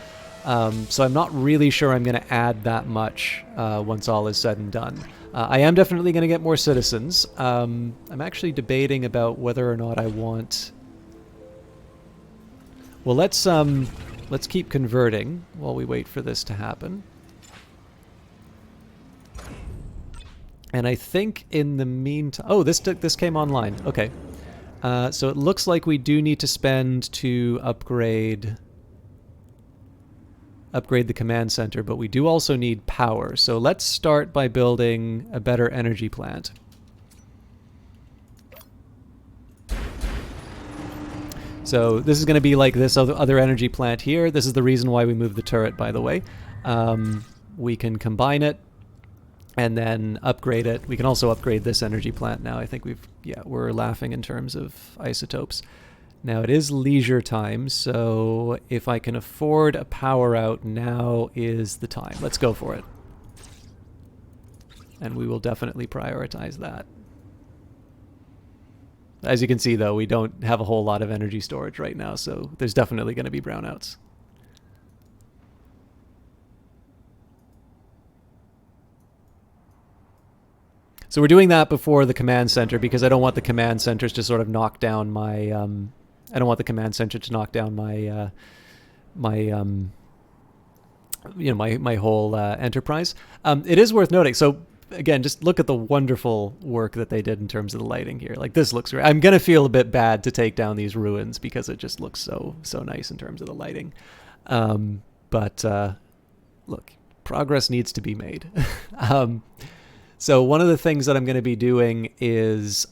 So I'm not really sure I'm going to add that much once all is said and done. I am definitely going to get more citizens. I'm actually debating about whether or not I want... Well, let's keep converting while we wait for this to happen. And I think in the meantime... Oh, this came online. Okay. So it looks like we do need to spend to upgrade the command center, but we do also need power. So let's start by building a better energy plant. So this is going to be like this other energy plant here. This is the reason why we moved the turret, by the way. We can combine it and then upgrade it. We can also upgrade this energy plant now. I think we're laughing in terms of isotopes. Now it is leisure time, so if I can afford a power out, now is the time. Let's go for it. and we will definitely prioritize that. As you can see, though, we don't have a whole lot of energy storage right now, so there's definitely going to be brownouts. So we're doing that before the command center because I don't want the command centers to sort of knock down my. I don't want the command center to knock down my my whole enterprise. It is worth noting. So again, just look at the wonderful work that they did in terms of the lighting here. Like, this looks great. I'm gonna feel a bit bad to take down these ruins because it just looks so nice in terms of the lighting. But look, progress needs to be made. So one of the things that I'm going to be doing is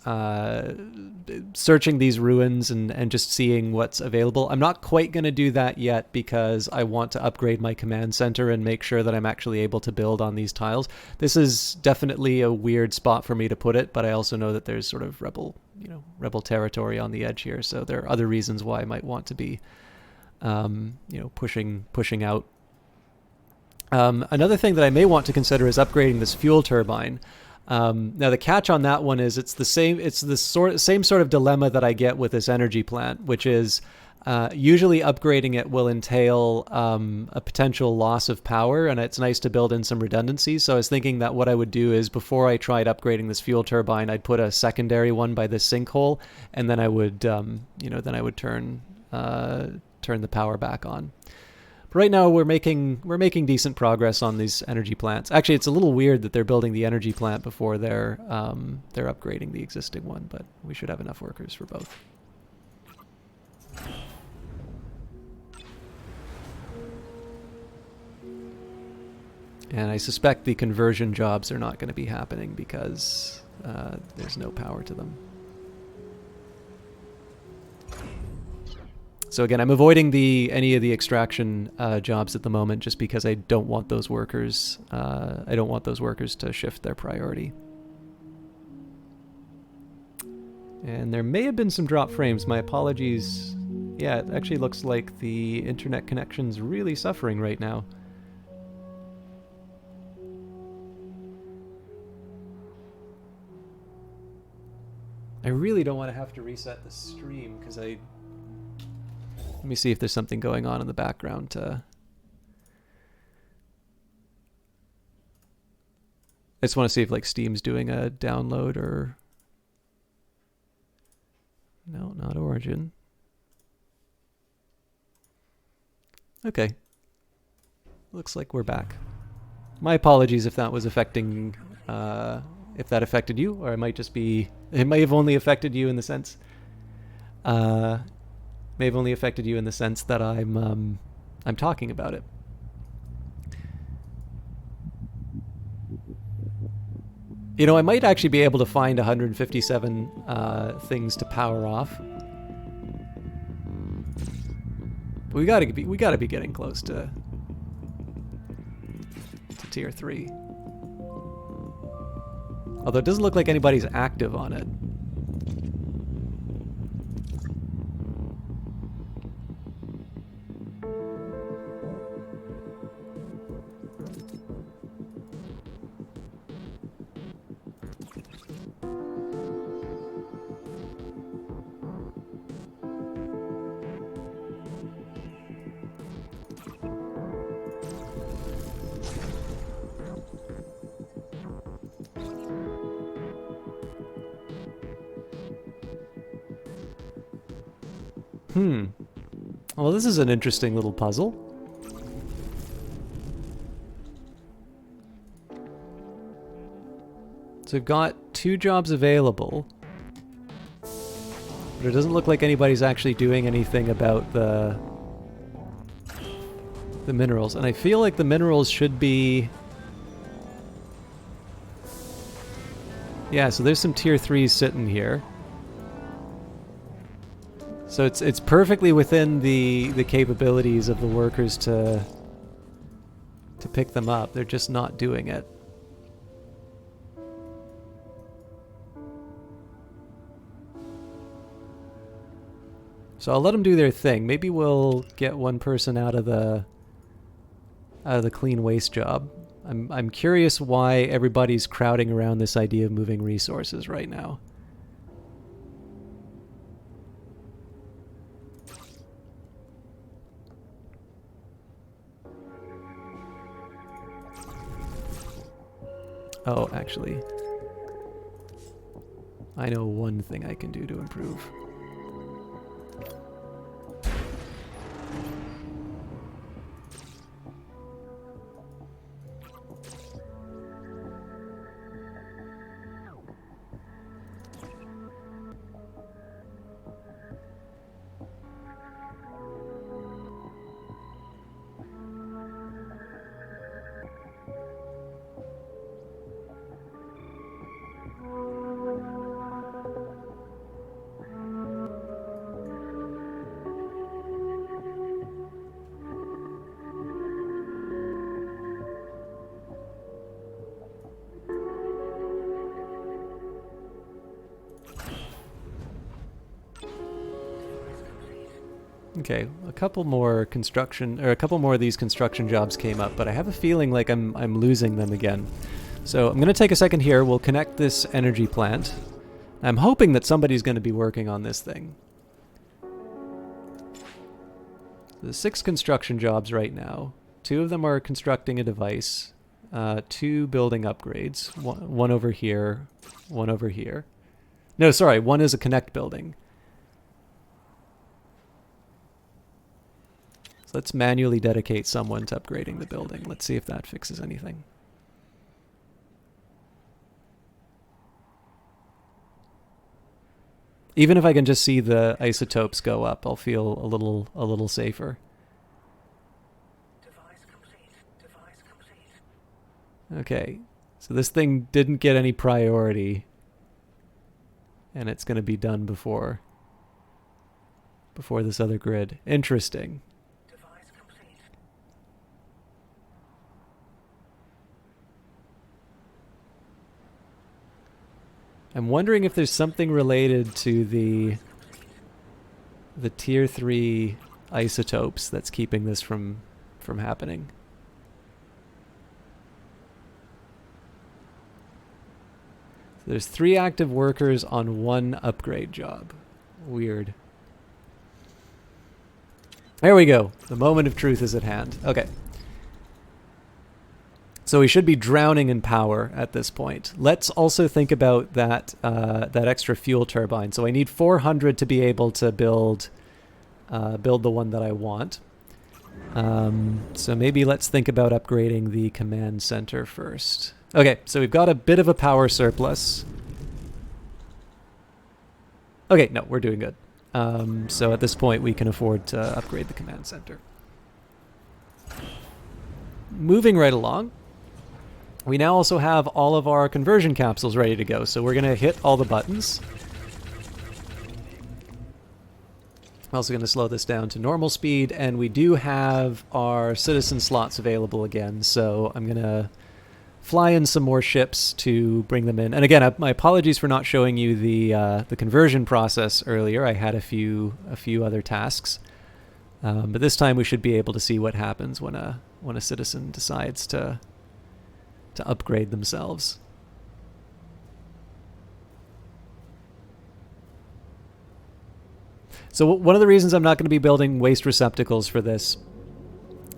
searching these ruins and just seeing what's available. I'm not quite going to do that yet because I want to upgrade my command center and make sure that I'm actually able to build on these tiles. This is definitely a weird spot for me to put it, but I also know that there's sort of rebel territory on the edge here. So there are other reasons why I might want to be, pushing out. Another thing that I may want to consider is upgrading this fuel turbine. Now the catch on that one is it's the same sort of dilemma that I get with this energy plant, which is usually upgrading it will entail a potential loss of power, and it's nice to build in some redundancy. So I was thinking that what I would do is before I tried upgrading this fuel turbine, I'd put a secondary one by this sinkhole, and then I would turn the power back on. But right now we're making decent progress on these energy plants. Actually, it's a little weird that they're building the energy plant before they're upgrading the existing one, but we should have enough workers for both. And I suspect the conversion jobs are not going to be happening because there's no power to them. So again, I'm avoiding any of the extraction jobs at the moment, just because I don't want those workers. I don't want those workers to shift their priority. And there may have been some drop frames. My apologies. Yeah, it actually looks like the internet connection's really suffering right now. I really don't want to have to reset the stream because Let me see if there's something going on in the background. I just want to see if like Steam's doing a download or... No, not Origin. Okay. Looks like we're back. My apologies if that was affecting... if that affected you, or it might just be... It may have only affected you in the sense... may have only affected you in the sense that I'm talking about it. You know, I might actually be able to find 157 things to power off. But we gotta be getting close to tier 3. Although it doesn't look like anybody's active on it. Well, this is an interesting little puzzle. So we've got 2 jobs available. But it doesn't look like anybody's actually doing anything about the minerals. And I feel like the minerals should be... Yeah, so there's some tier 3s sitting here. So it's perfectly within the capabilities of the workers to pick them up. They're just not doing it. So I'll let them do their thing. Maybe we'll get one person out of the clean waste job. I'm curious why everybody's crowding around this idea of moving resources right now. Oh, actually, I know one thing I can do to improve. Okay, a couple more of these construction jobs came up, but I have a feeling like I'm losing them again. So I'm going to take a second here. We'll connect this energy plant. I'm hoping that somebody's going to be working on this thing. There's 6 construction jobs right now. 2 of them are constructing a device. 2 building upgrades. One over here. One over here. No, sorry. One is a connect building. So let's manually dedicate someone to upgrading the building. Let's see if that fixes anything. Even if I can just see the isotopes go up, I'll feel a little safer. Device complete. Device complete. Okay, so this thing didn't get any priority, and it's going to be done before this other grid. Interesting. I'm wondering if there's something related to the tier 3 isotopes that's keeping this from happening. So there's 3 active workers on 1 upgrade job. Weird. There we go. The moment of truth is at hand. Okay. So we should be drowning in power at this point. Let's also think about that extra fuel turbine. So I need 400 to be able to build the one that I want. So maybe let's think about upgrading the command center first. Okay, so we've got a bit of a power surplus. Okay, no, we're doing good. So at this point we can afford to upgrade the command center. Moving right along. We now also have all of our conversion capsules ready to go, so we're going to hit all the buttons. I'm also going to slow this down to normal speed, and we do have our citizen slots available again, so I'm going to fly in some more ships to bring them in. And again, my apologies for not showing you the conversion process earlier. I had a few other tasks, but this time we should be able to see what happens when a citizen decides to upgrade themselves. So one of the reasons I'm not going to be building waste receptacles for this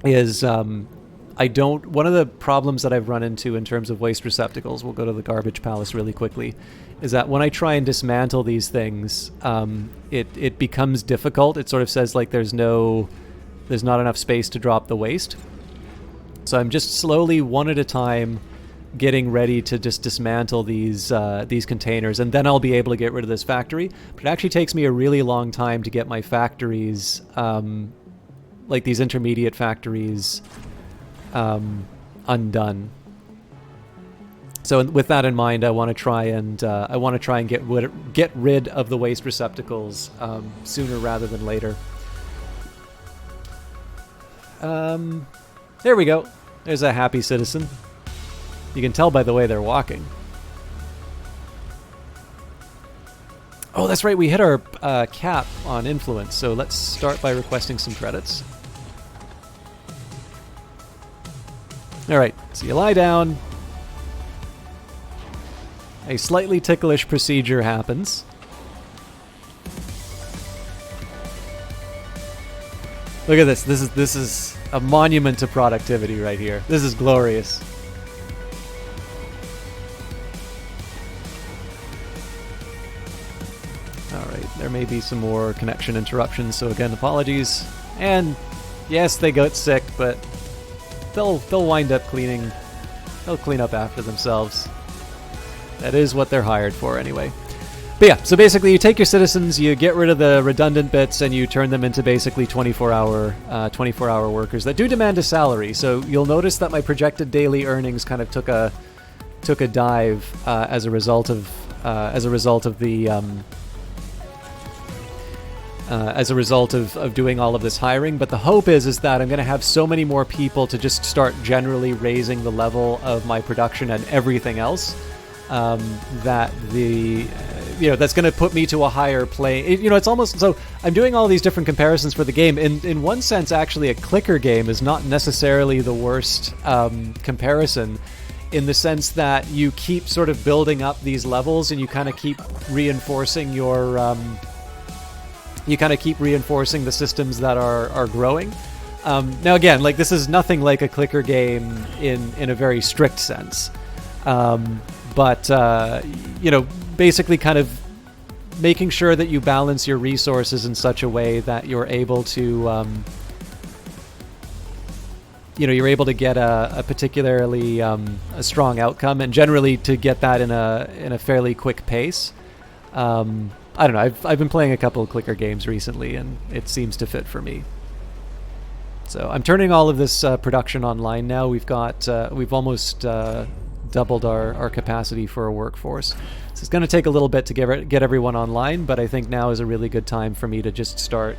is one of the problems that I've run into in terms of waste receptacles, we'll go to the garbage palace really quickly, is that when I try and dismantle these things, it becomes difficult. It sort of says like there's not enough space to drop the waste. So I'm just slowly, one at a time, getting ready to just dismantle these containers, and then I'll be able to get rid of this factory. But it actually takes me a really long time to get my factories, like these intermediate factories, undone. So with that in mind, I want to try and get rid of the waste receptacles sooner rather than later. There we go. There's a happy citizen. You can tell by the way they're walking. Oh, that's right. We hit our cap on influence, so let's start by requesting some credits. All right, so you lie down. A slightly ticklish procedure happens. Look at this. This is a monument to productivity right here. This is glorious. All right, there may be some more connection interruptions, so again, apologies. And yes, they got sick, but they'll wind up cleaning. They'll clean up after themselves. That is what they're hired for anyway. But yeah, so basically you take your citizens, you get rid of the redundant bits, and you turn them into basically 24-hour workers that do demand a salary. So you'll notice that my projected daily earnings kind of took a dive as a result of doing all of this hiring. But the hope is that I'm going to have so many more people to just start generally raising the level of my production and everything else. That that's going to put me to a higher plane. It's almost so I'm doing all these different comparisons for the game. In one sense, actually, a clicker game is not necessarily the worst comparison, in the sense that you keep sort of building up these levels and you kind of keep reinforcing your the systems that are growing. Now again, like, this is nothing like a clicker game in a very strict sense. But basically kind of making sure that you balance your resources in such a way that you're able to, get a particularly a strong outcome, and generally to get that in a fairly quick pace. I don't know. I've been playing a couple of clicker games recently, and it seems to fit for me. So I'm turning all of this production online now. We've almost doubled our capacity for a workforce. So it's going to take a little bit to get everyone online, but I think now is a really good time for me to just start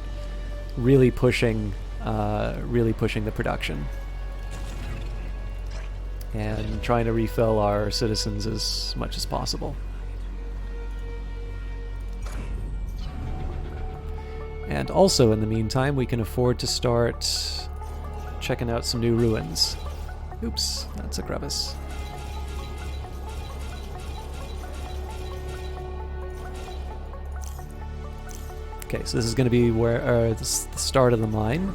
really pushing the production and trying to refill our citizens as much as possible. And also, in the meantime, we can afford to start checking out some new ruins. Oops, that's a crevice. Okay, so this is going to be where the start of the mine.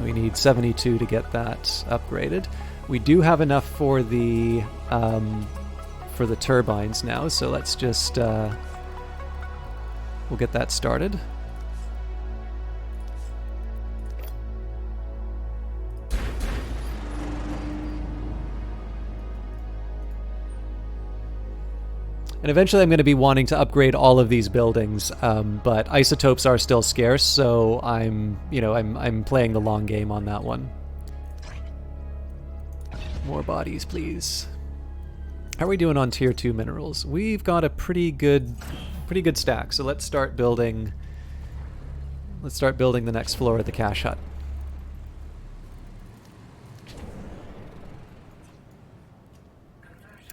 We need 72 to get that upgraded. We do have enough for the turbines now, so let's just we'll get that started. And eventually I'm going to be wanting to upgrade all of these buildings, but isotopes are still scarce, so I'm playing the long game on that one. More bodies, please. How are we doing on tier 2 minerals? We've got a pretty good stack, so let's start building the next floor of the cache hut.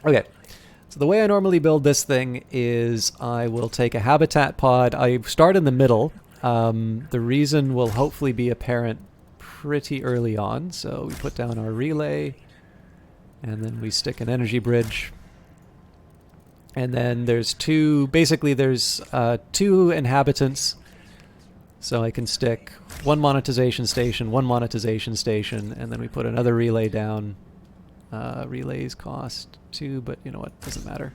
Okay. So the way I normally build this thing is I will take a habitat pod. I start in the middle. The reason will hopefully be apparent pretty early on. So we put down our relay, and then we stick an energy bridge. And then there's two inhabitants. So I can stick one monetization station, and then we put another relay down. Relays cost 2, but you know what, doesn't matter.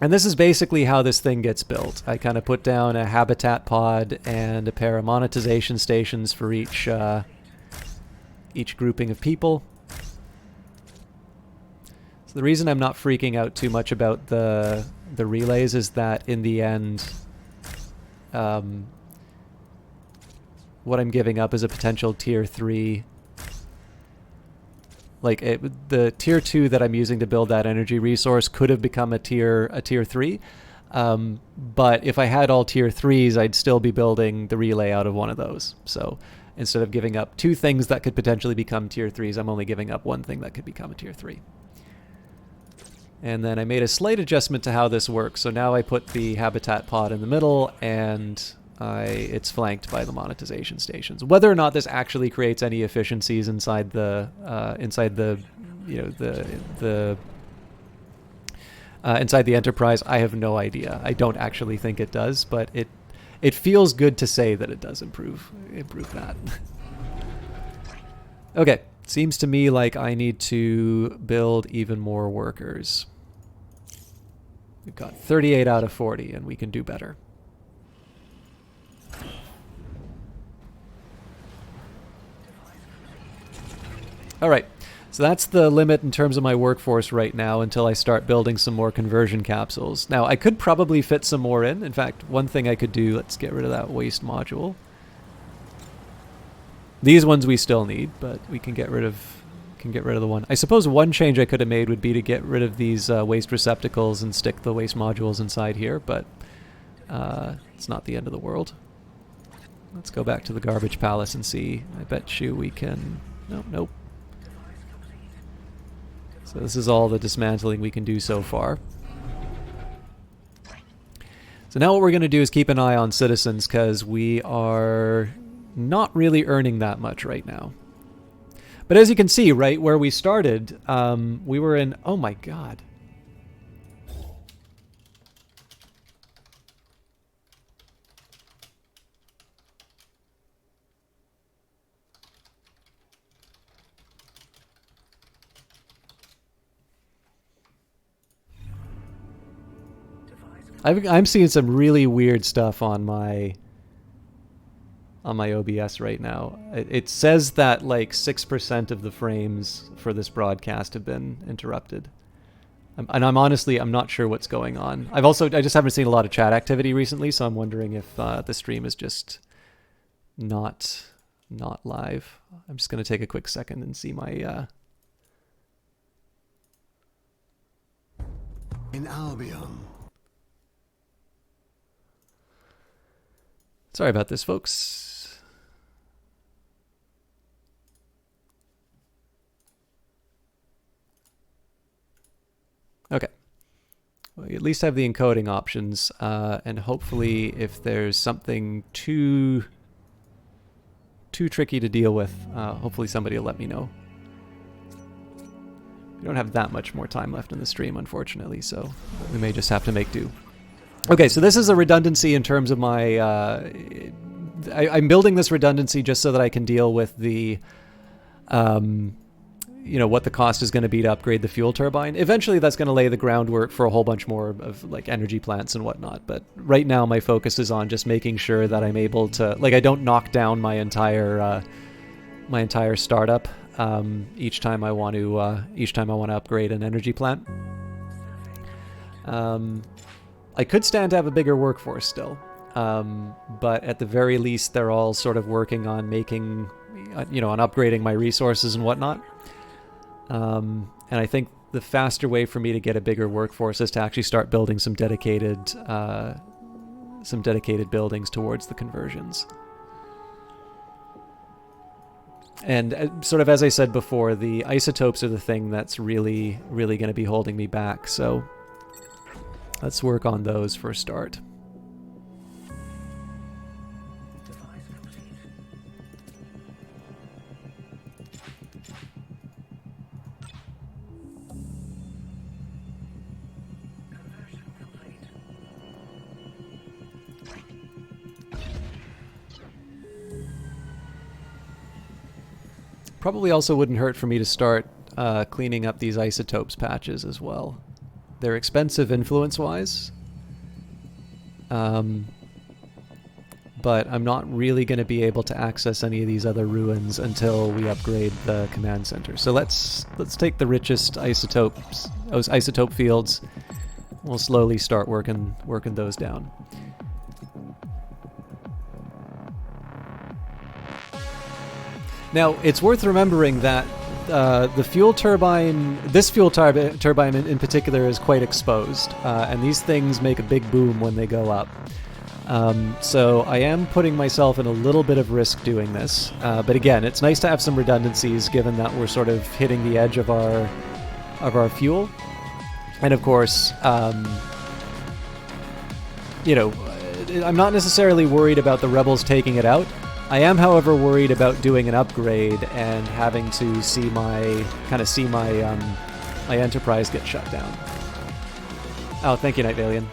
And this is basically how this thing gets built. I kind of put down a habitat pod and a pair of monetization stations for each grouping of people. So the reason I'm not freaking out too much about the relays is that in the end, what I'm giving up is a potential tier 3. Like the tier 2 that I'm using to build that energy resource could have become a tier 3, but if I had all tier 3s, I'd still be building the relay out of one of those. So instead of giving up 2 things that could potentially become tier 3s, I'm only giving up 1 thing that could become a tier 3. And then I made a slight adjustment to how this works. So now I put the habitat pod in the middle, and it's flanked by the monetization stations. Whether or not this actually creates any efficiencies inside the inside the enterprise, I have no idea. I don't actually think it does, but it feels good to say that it does improve that. Okay, seems to me like I need to build even more workers. We've got 38 out of 40, and we can do better. All right, so that's the limit in terms of my workforce right now until I start building some more conversion capsules. Now, I could probably fit some more in. In fact, one thing I could do, let's get rid of that waste module. These ones we still need, but we can get rid of the one. I suppose one change I could have made would be to get rid of these waste receptacles and stick the waste modules inside here, but it's not the end of the world. Let's go back to the garbage palace and see. I bet you we can... Nope. So this is all the dismantling we can do so far. So now what we're going to do is keep an eye on citizens, because we are not really earning that much right now. But as you can see, right where we started, we were in... Oh my god. I'm seeing some really weird stuff on my OBS right now. It says that like 6% of the frames for this broadcast have been interrupted. And I'm honestly not sure what's going on. I just haven't seen a lot of chat activity recently, so I'm wondering if the stream is just not live. I'm just going to take a quick second and see my... In Albion. Sorry about this, folks. Okay. Well, you at least have the encoding options, and hopefully if there's something too tricky to deal with, hopefully somebody will let me know. We don't have that much more time left in the stream, unfortunately, so we may just have to make do. Okay, so this is a redundancy in terms of my... I'm building this redundancy just so that I can deal with the... what the cost is going to be to upgrade the fuel turbine. Eventually that's going to lay the groundwork for a whole bunch more of like energy plants and whatnot. But right now my focus is on just making sure that I'm able to... Like, I don't knock down my entire startup each time I want to upgrade an energy plant. I could stand to have a bigger workforce still, but at the very least they're all sort of working on making, on upgrading my resources and whatnot. And I think the faster way for me to get a bigger workforce is to actually start building some dedicated buildings towards the conversions. And sort of as I said before, the isotopes are the thing that's really, really going to be holding me back, so... Let's work on those for a start. Device complete. Conversion complete. Probably also wouldn't hurt for me to start cleaning up these isotopes patches as well. They're expensive influence-wise, but I'm not really going to be able to access any of these other ruins until we upgrade the command center. So let's take the richest isotopes, those isotope fields. We'll slowly start working those down. Now, it's worth remembering that the fuel turbine, this fuel turbine in particular, is quite exposed, and these things make a big boom when they go up. So I am putting myself in a little bit of risk doing this, but again, it's nice to have some redundancies given that we're sort of hitting the edge of our fuel, and of course, I'm not necessarily worried about the rebels taking it out. I am, however, worried about doing an upgrade and having to see my my Enterprise get shut down. Oh, thank you, Night Valian.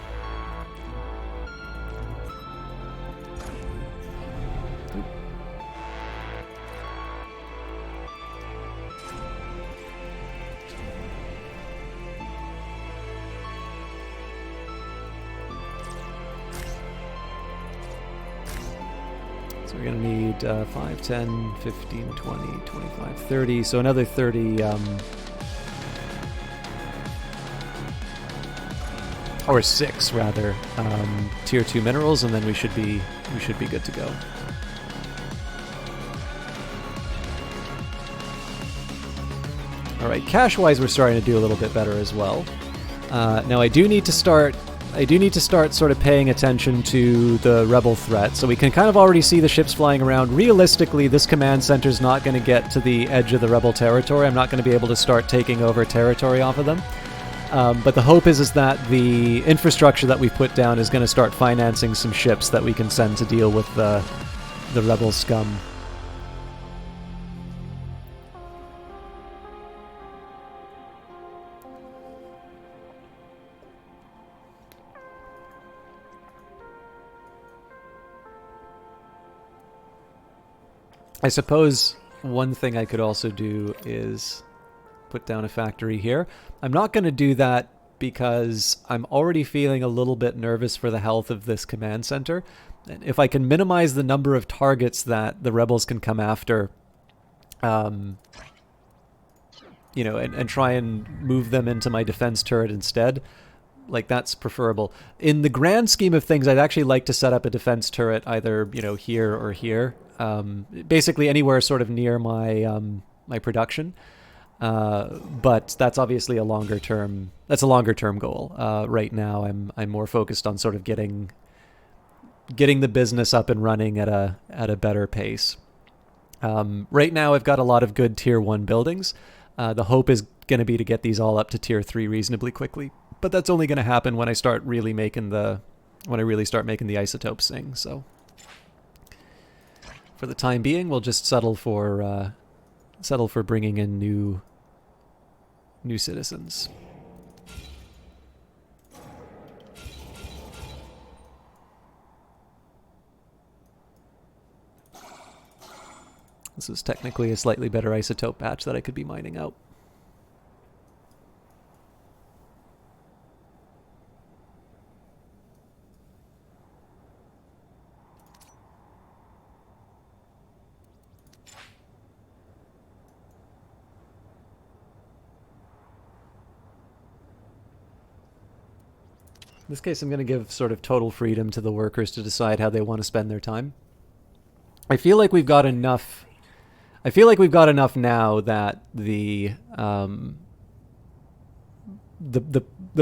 So we're going to need 5, 10, 15, 20, 25, 30. So another 30... or 6 rather, tier 2 minerals, and then we should be good to go. All right, cash-wise, we're starting to do a little bit better as well. Now I do need to start sort of paying attention to the rebel threat. So we can kind of already see the ships flying around. Realistically, this command center's not going to get to the edge of the rebel territory. I'm not going to be able to start taking over territory off of them. But the hope is that the infrastructure that we've put down is going to start financing some ships that we can send to deal with the rebel scum. I suppose one thing I could also do is put down a factory here. I'm not going to do that because I'm already feeling a little bit nervous for the health of this command center. And if I can minimize the number of targets that the rebels can come after, you know, and try and move them into my defense turret instead, like, that's preferable. In the grand scheme of things, I'd actually like to set up a defense turret either, you know, here or here. Basically anywhere sort of near my my production. But that's obviously a longer term goal. Right now I'm more focused on sort of getting the business up and running at a better pace. Right now I've got a lot of good tier 1 buildings. The hope is going to be to get these all up to tier 3 reasonably quickly. But that's only going to happen when I start really when I really start making the isotopes sing. So for the time being, we'll just settle for bringing in new citizens. This is technically a slightly better isotope batch that I could be mining out. In this case, I'm going to give sort of total freedom to the workers to decide how they want to spend their time. I feel like we've got enough. I feel like we've got enough now that the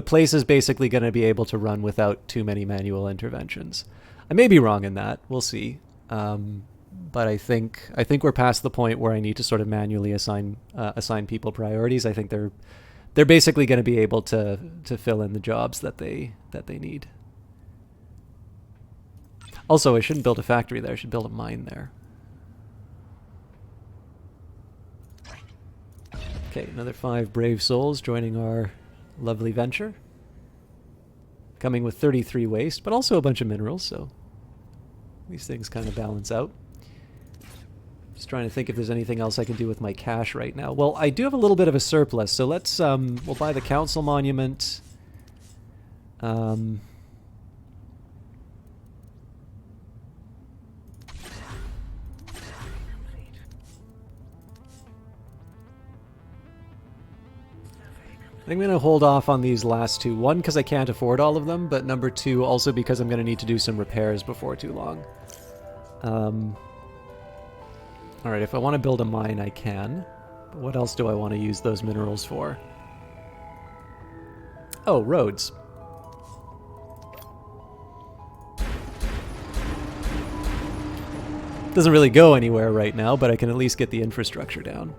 place is basically going to be able to run without too many manual interventions. I may be wrong in that. We'll see. But I think we're past the point where I need to sort of manually assign people priorities. I think they're basically going to be able to fill in the jobs that they need. Also, I shouldn't build a factory there. I should build a mine there. Okay, another 5 brave souls joining our lovely venture. Coming with 33 waste, but also a bunch of minerals, so these things kind of balance out. Just trying to think if there's anything else I can do with my cash right now. Well, I do have a little bit of a surplus, so let's we'll buy the council monument. I think I'm going to hold off on these last two. One, because I can't afford all of them, but number 2, also because I'm going to need to do some repairs before too long. Alright, if I want to build a mine, I can. But what else do I want to use those minerals for? Oh, roads. Doesn't really go anywhere right now, but I can at least get the infrastructure down.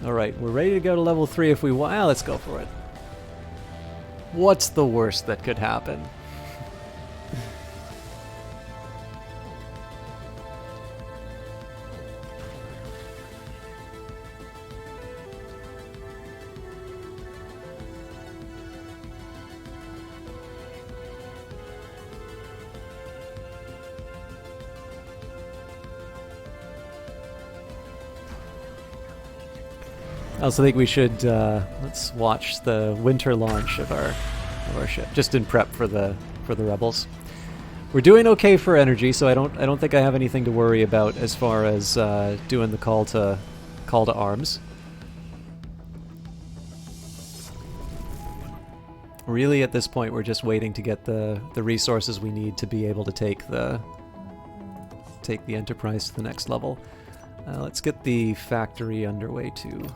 Alright, we're ready to go to level 3 if we want. Ah, let's go for it. What's the worst that could happen? I also think we should let's watch the winter launch of our ship, just in prep for the rebels. We're doing okay for energy, so I don't think I have anything to worry about as far as doing the call to arms. Really, at this point, we're just waiting to get the resources we need to be able to take the Enterprise to the next level. Let's get the factory underway too.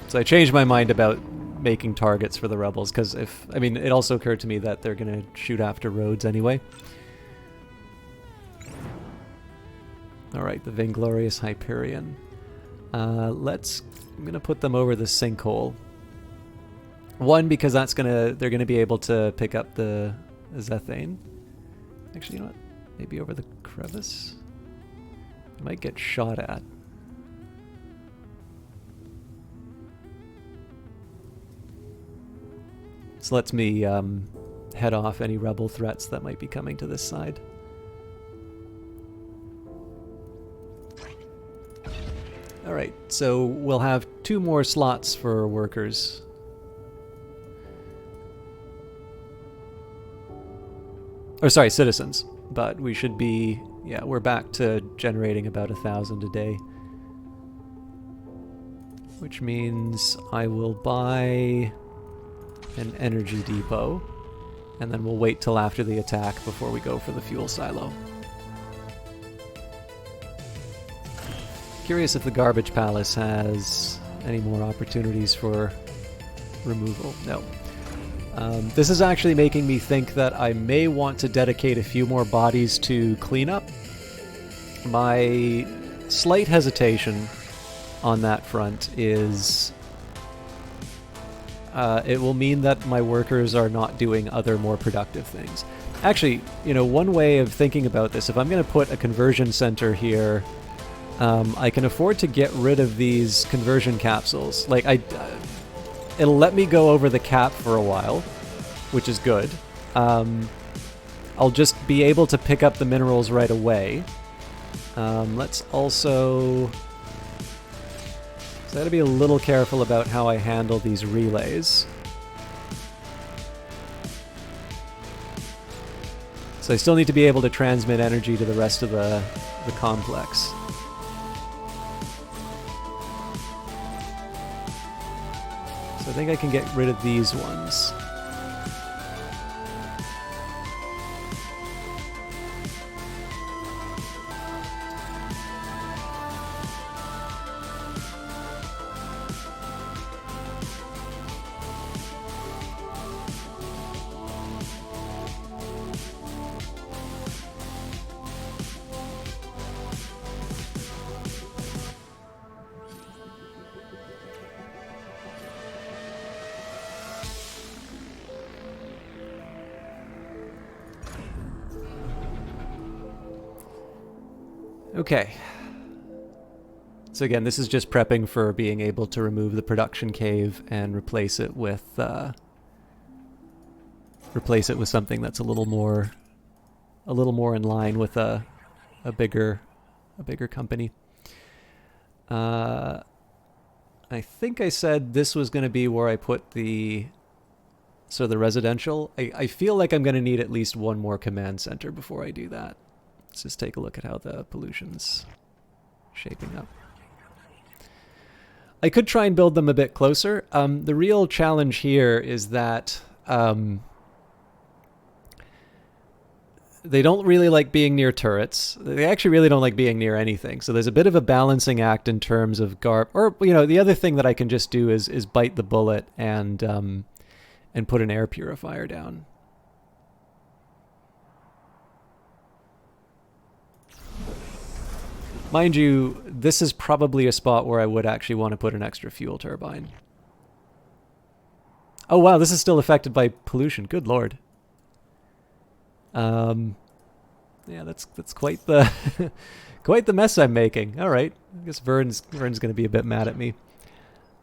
So I changed my mind about making targets for the rebels, because it also occurred to me that they're going to shoot after roads anyway. Alright, the Vainglorious Hyperion. I'm going to put them over the sinkhole. One, because they're going to be able to pick up the Zethane. Actually, you know what? Maybe over the crevice? I might get shot at. This lets me head off any rebel threats that might be coming to this side. Alright, so we'll have 2 more slots for workers. Or sorry, citizens. But we should be, yeah, we're back to generating about 1,000 a day. Which means I will buy an energy depot, and then we'll wait till after the attack before we go for the fuel silo. Curious if the garbage palace has any more opportunities for removal. No. This is actually making me think that I may want to dedicate a few more bodies to cleanup. My slight hesitation on that front is it will mean that my workers are not doing other more productive things. Actually, one way of thinking about this, if I'm going to put a conversion center here, I can afford to get rid of these conversion capsules. Like, it'll let me go over the cap for a while, which is good. I'll just be able to pick up the minerals right away. Let's also... So I gotta be a little careful about how I handle these relays. So I still need to be able to transmit energy to the rest of the complex. So I think I can get rid of these ones. Okay. So again, this is just prepping for being able to remove the production cave and replace it with something that's a little more in line with a bigger company. I think I said this was going to be where I put the residential. I feel like I'm going to need at least one more command center before I do that. Let's just take a look at how the pollution's shaping up. I could try and build them a bit closer. The real challenge here is that they don't really like being near turrets. They actually really don't like being near anything. So there's a bit of a balancing act in terms of the other thing that I can just do is bite the bullet and put an air purifier down. Mind you, this is probably a spot where I would actually want to put an extra fuel turbine. Oh wow, this is still affected by pollution. Good lord. Yeah, that's quite the quite the mess I'm making. All right, I guess Vern's gonna be a bit mad at me.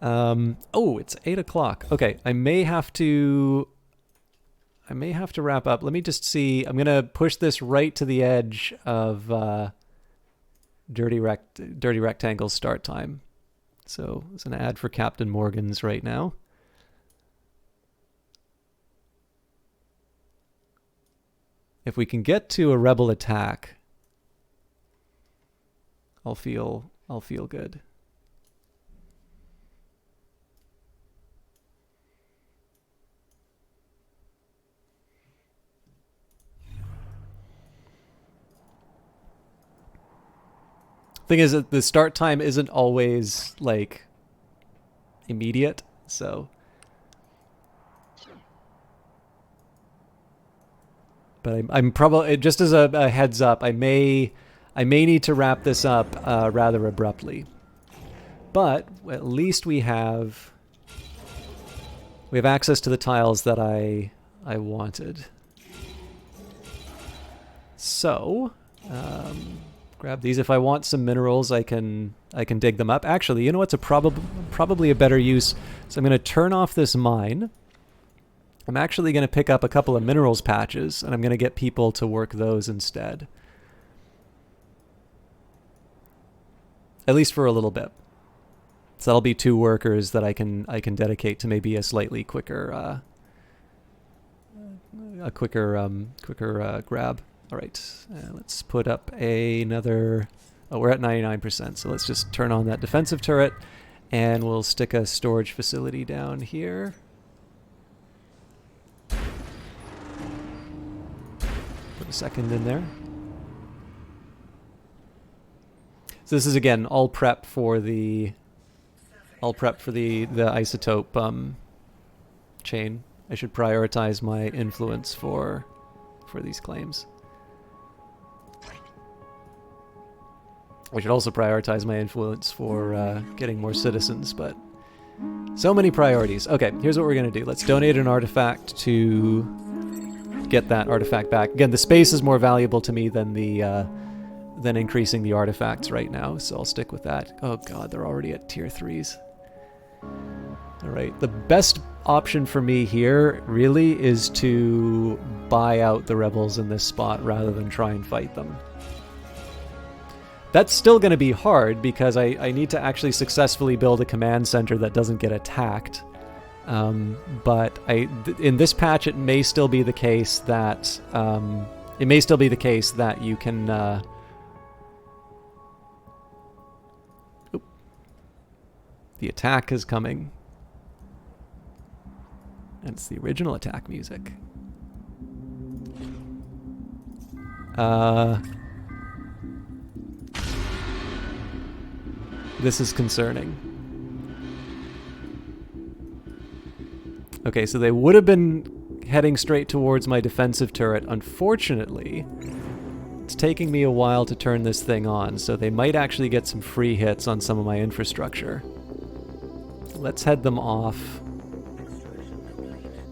Oh, it's 8 o'clock. Okay, I may have to wrap up. Let me just see. I'm gonna push this right to the edge of Dirty Rectangle's start time. So there's an ad for Captain Morgan's right now. If we can get to a rebel attack, I'll feel good. Thing is that the start time isn't always like immediate, so. But I'm probably, just as a heads up, I may need to wrap this up rather abruptly. But at least we have access to the tiles that I wanted. So, grab these. If I want some minerals, I can dig them up. Actually, you know what's probably a better use? So I'm going to turn off this mine. I'm actually going to pick up a couple of minerals patches, and I'm going to get people to work those instead. At least for a little bit. So that'll be 2 workers that I can dedicate to maybe a slightly quicker grab. All right, let's put up another. Oh, we're at 99%, so let's just turn on that defensive turret, and we'll stick a storage facility down here. Put a second in there. So this is again all prep for the isotope chain. I should prioritize my influence for these claims. I should also prioritize my influence for getting more citizens, but so many priorities. Okay, here's what we're going to do. Let's donate an artifact to get that artifact back. Again, the space is more valuable to me than increasing the artifacts right now, so I'll stick with that. Oh god, they're already at tier 3s. Alright, the best option for me here really is to buy out the rebels in this spot rather than try and fight them. That's still going to be hard because I need to actually successfully build a command center that doesn't get attacked. But in this patch, it may still be the case that you can. The attack is coming, and it's the original attack music. This is concerning. Okay, so they would have been heading straight towards my defensive turret. Unfortunately, it's taking me a while to turn this thing on, so they might actually get some free hits on some of my infrastructure. Let's head them off,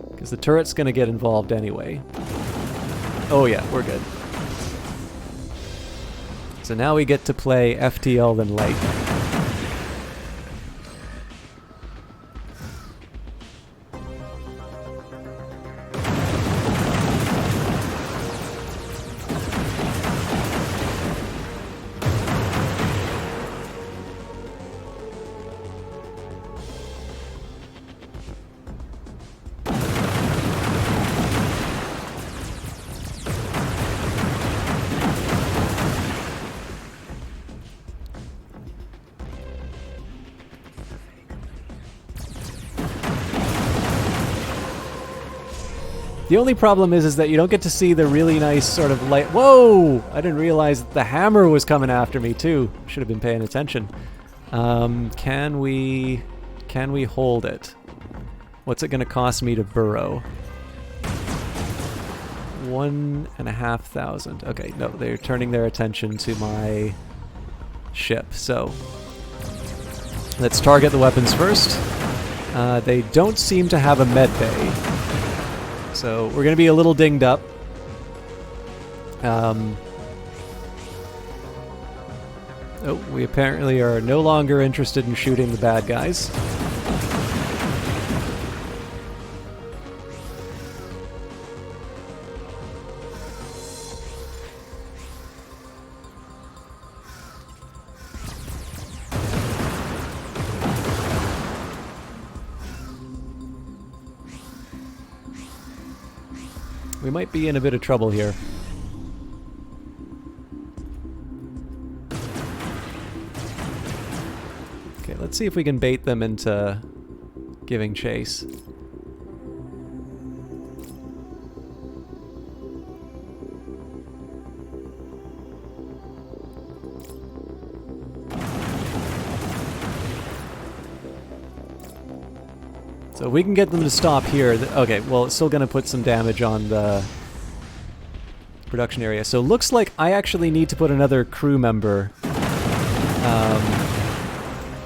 because the turret's going to get involved anyway. Oh yeah, we're good. So now we get to play FTL then Light. The only problem is that you don't get to see the really nice sort of light. Whoa! I didn't realize that the hammer was coming after me too. Should have been paying attention. Can we hold it? What's it going to cost me to burrow? 1,500. Okay, no, they're turning their attention to my ship. So let's target the weapons first. They don't seem to have a med bay, so we're going to be a little dinged up. Oh, we apparently are no longer interested in shooting the bad guys. We might be in a bit of trouble here. Okay, let's see if we can bait them into giving chase. So we can get them to stop here. Okay, well, it's still going to put some damage on the production area. So looks like I actually need to put another crew member.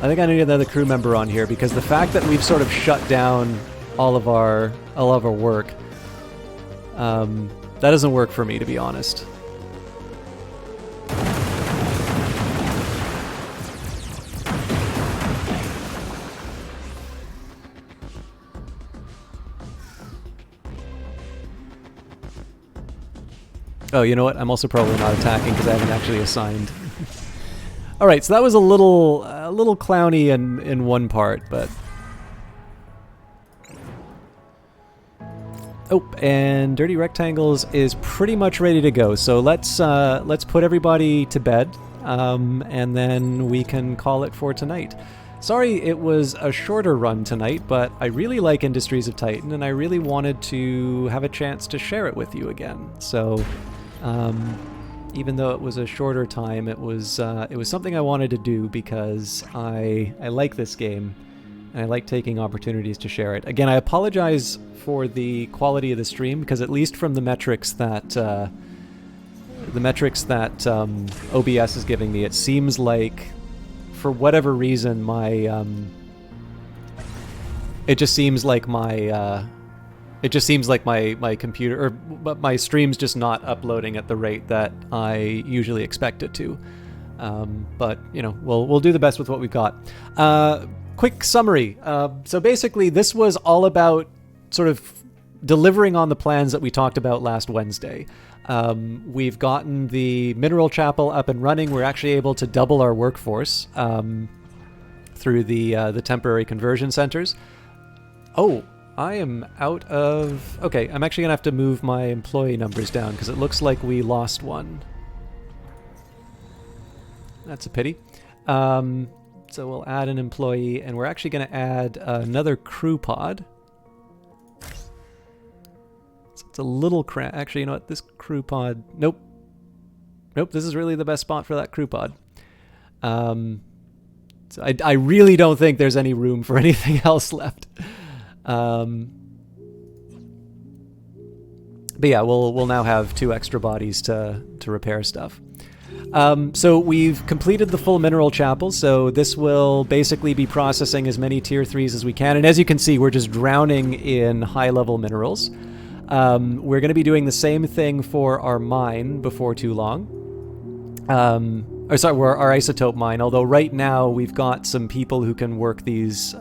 I think I need another crew member on here because the fact that we've sort of shut down all of our work, that doesn't work for me, to be honest. Oh, you know what? I'm also probably not attacking because I haven't actually assigned. All right, so that was a little clowny in one part, but oh, and Dirty Rectangles is pretty much ready to go. So let's put everybody to bed, and then we can call it for tonight. Sorry, it was a shorter run tonight, but I really like Industries of Titan, and I really wanted to have a chance to share it with you again. So. Even though it was a shorter time, it was something I wanted to do because I like this game, and I like taking opportunities to share it. Again, I apologize for the quality of the stream because at least from the metrics that OBS is giving me, it seems like for whatever reason my it just seems like my computer or my stream's just not uploading at the rate that I usually expect it to. But you know, we'll do the best with what we've got. Quick summary. So basically, this was all about sort of delivering on the plans that we talked about last Wednesday. We've gotten the Mineral Chapel up and running. We're actually able to double our workforce through the temporary conversion centers. Oh. I am out of... Okay, I'm actually going to have to move my employee numbers down because it looks like we lost one. That's a pity. So we'll add an employee, and we're actually going to add another crew pod. So it's a little cramped. Actually, you know what? This crew pod... Nope. Nope, this is really the best spot for that crew pod. So I really don't think there's any room for anything else left. But yeah, we'll now have 2 extra bodies to repair stuff. So we've completed the full Mineral Chapel, so this will basically be processing as many Tier 3s as we can, and as you can see, we're just drowning in high-level minerals. We're going to be doing the same thing for our mine before too long. Our isotope mine, although right now we've got some people who can work these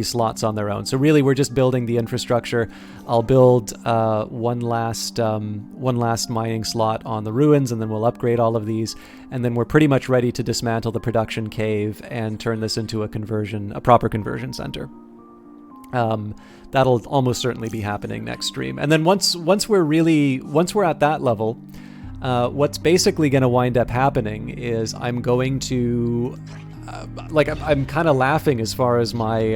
slots on their own. So really we're just building the infrastructure. I'll build one last mining slot on the ruins, and then we'll upgrade all of these, and then we're pretty much ready to dismantle the production cave and turn this into a proper conversion center. That'll almost certainly be happening next stream. And then once we're at that level, what's basically going to wind up happening is I'm going to, I'm kind of laughing as far as my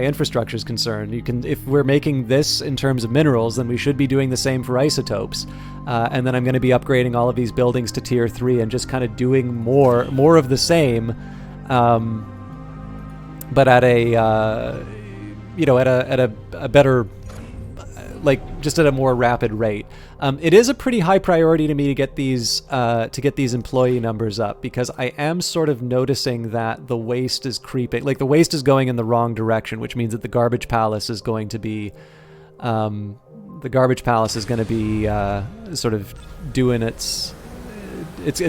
infrastructure is concerned. If we're making this in terms of minerals, then we should be doing the same for isotopes. And then I'm going to be upgrading all of these buildings to Tier 3 and just kind of doing more of the same, but at a better like just at a more rapid rate. It is a pretty high priority to me to get these employee numbers up, because I am sort of noticing that the waste is creeping. Like the waste is going in the wrong direction, which means that the garbage palace is going to be sort of doing its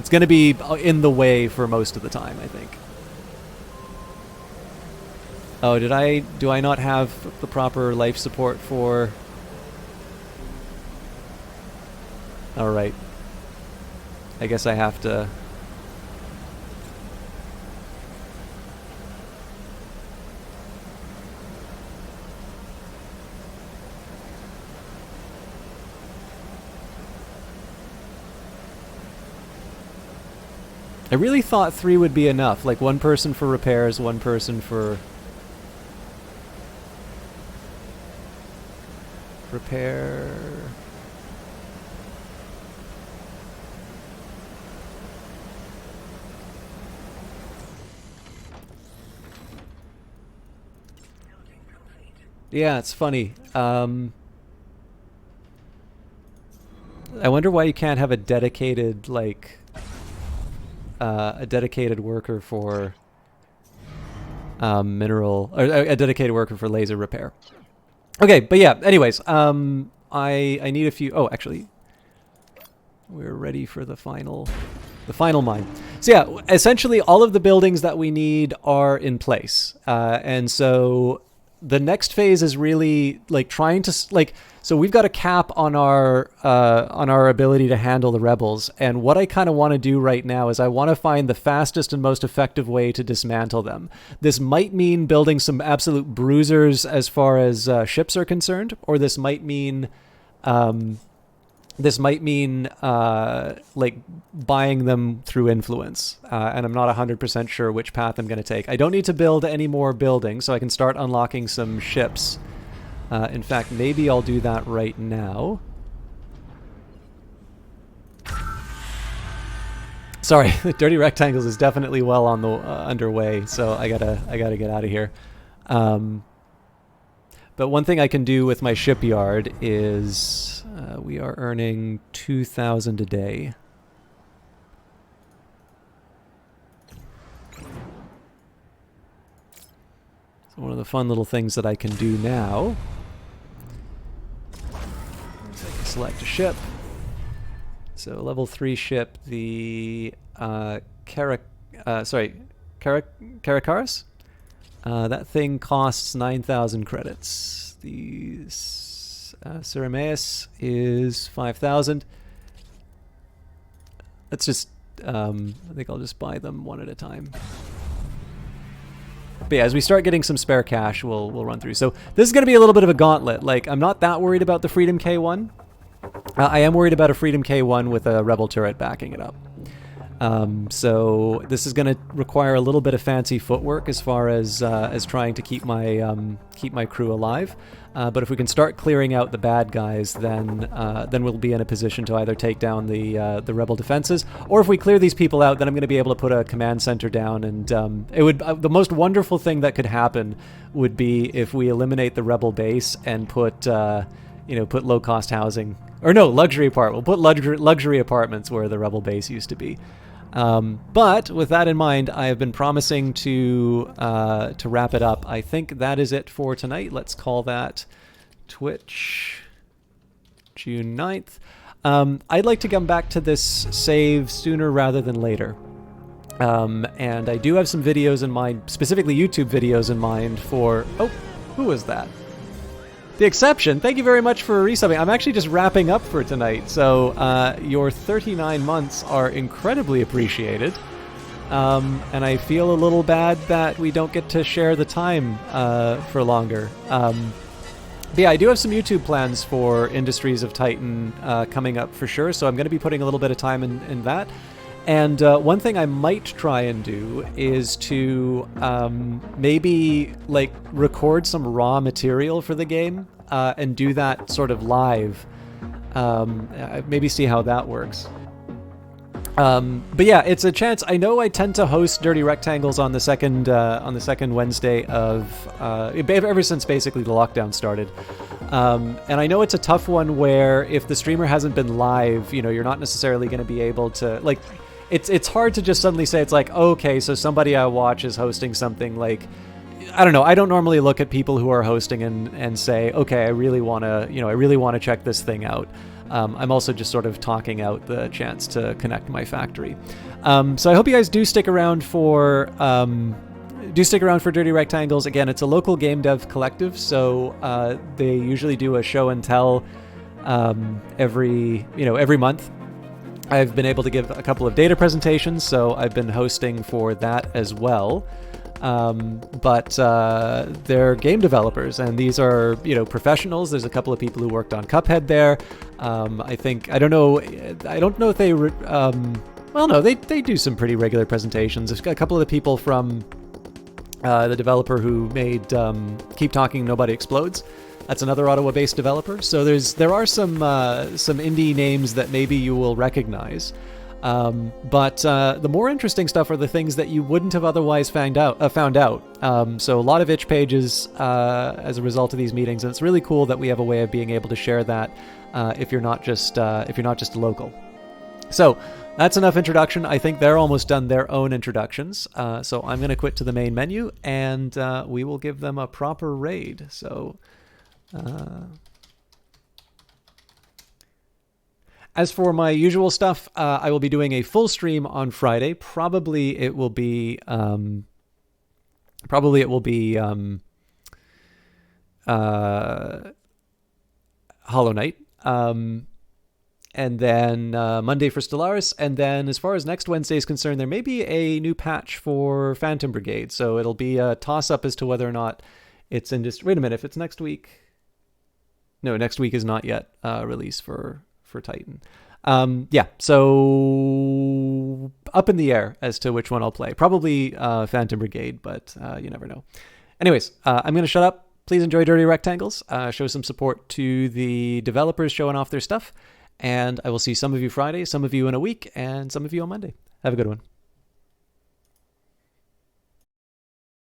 going to be in the way for most of the time, I think. Oh, do I not have the proper life support for... All right. I guess I have to... I really thought 3 would be enough, like one person for repairs, one person for repair. Building complete. Yeah, it's funny. I wonder why you can't have a dedicated, like... a dedicated worker for mineral, or a dedicated worker for laser repair. Okay, but yeah, anyways, I need a few... Oh, actually, we're ready for the final mine. So yeah, essentially all of the buildings that we need are in place. And so the next phase is really like trying to so we've got a cap on our ability to handle the rebels, and what I kind of want to do right now is I want to find the fastest and most effective way to dismantle them. This might mean building some absolute bruisers as far as ships are concerned, or this might mean like buying them through influence, and I'm not 100% sure which path I'm going to take. I don't need to build any more buildings, so I can start unlocking some ships. In fact, maybe I'll do that right now. Sorry, the Dirty Rectangles is definitely well on the underway, so I gotta get out of here. But one thing I can do with my shipyard is we are earning 2,000 a day. So one of the fun little things that I can do now is I can select a ship. So level 3 ship, the Caracaris. That thing costs 9,000 credits. The Ceremaeus is 5,000. Let's just, I think I'll just buy them one at a time. But yeah, as we start getting some spare cash, we'll run through. So this is going to be a little bit of a gauntlet. Like, I'm not that worried about the Freedom K1. I am worried about a Freedom K1 with a Rebel turret backing it up. So this is going to require a little bit of fancy footwork as far as trying to keep my crew alive. But if we can start clearing out the bad guys, then we'll be in a position to either take down the rebel defenses, or if we clear these people out, then I'm going to be able to put a command center down. And it would the most wonderful thing that could happen would be if we eliminate the rebel base and put put low cost housing, or no, luxury apartment. We'll put luxury apartments where the rebel base used to be. But with that in mind, I have been promising to wrap it up. I think that is it for tonight. Let's call that Twitch, June 9th. I'd like to come back to this save sooner rather than later. And I do have some videos in mind, specifically YouTube videos in mind for... Oh, who was that? The Exception, thank you very much for resubbing. I'm actually just wrapping up for tonight, so your 39 months are incredibly appreciated. And I feel a little bad that we don't get to share the time for longer. But yeah, I do have some YouTube plans for Industries of Titan coming up for sure, so I'm going to be putting a little bit of time in that. And one thing I might try and do is to maybe like record some raw material for the game and do that sort of live. Maybe see how that works. But yeah, it's a chance. I know I tend to host Dirty Rectangles on the second Wednesday of ever since basically the lockdown started. And I know it's a tough one where if the streamer hasn't been live, you're not necessarily going to be able to, like, it's hard to just suddenly say it's like, okay, so somebody I watch is hosting something. Like, I don't know. I don't normally look at people who are hosting and say, okay, I really want to check this thing out. I'm also just sort of talking out the chance to connect my factory. So I hope you guys do stick around for Dirty Rectangles. Again, it's a local game dev collective, so they usually do a show and tell every month. I've been able to give a couple of data presentations, so I've been hosting for that as well. But they're game developers, and these are professionals. There's a couple of people who worked on Cuphead there. I don't know if they well, no, they do some pretty regular presentations. There's a couple of the people from the developer who made Keep Talking Nobody Explodes. That's another Ottawa-based developer. So there are some indie names that maybe you will recognize. But the more interesting stuff are the things that you wouldn't have otherwise found out. So a lot of itch pages as a result of these meetings, and it's really cool that we have a way of being able to share that if you're not just local. So that's enough introduction. I think they're almost done their own introductions. So I'm going to quit to the main menu, and we will give them a proper raid. So. As for my usual stuff, I will be doing a full stream on Friday. Probably it will be Hollow Knight. And then Monday for Stellaris. And then as far as next Wednesday is concerned, there may be a new patch for Phantom Brigade. So it'll be a toss-up as to whether or not it's in just... Wait a minute, if it's next week... No, next week is not yet released for Titan. So up in the air as to which one I'll play. Probably Phantom Brigade, but you never know. Anyways, I'm going to shut up. Please enjoy Dirty Rectangles. Show some support to the developers showing off their stuff. And I will see some of you Friday, some of you in a week, and some of you on Monday. Have a good one.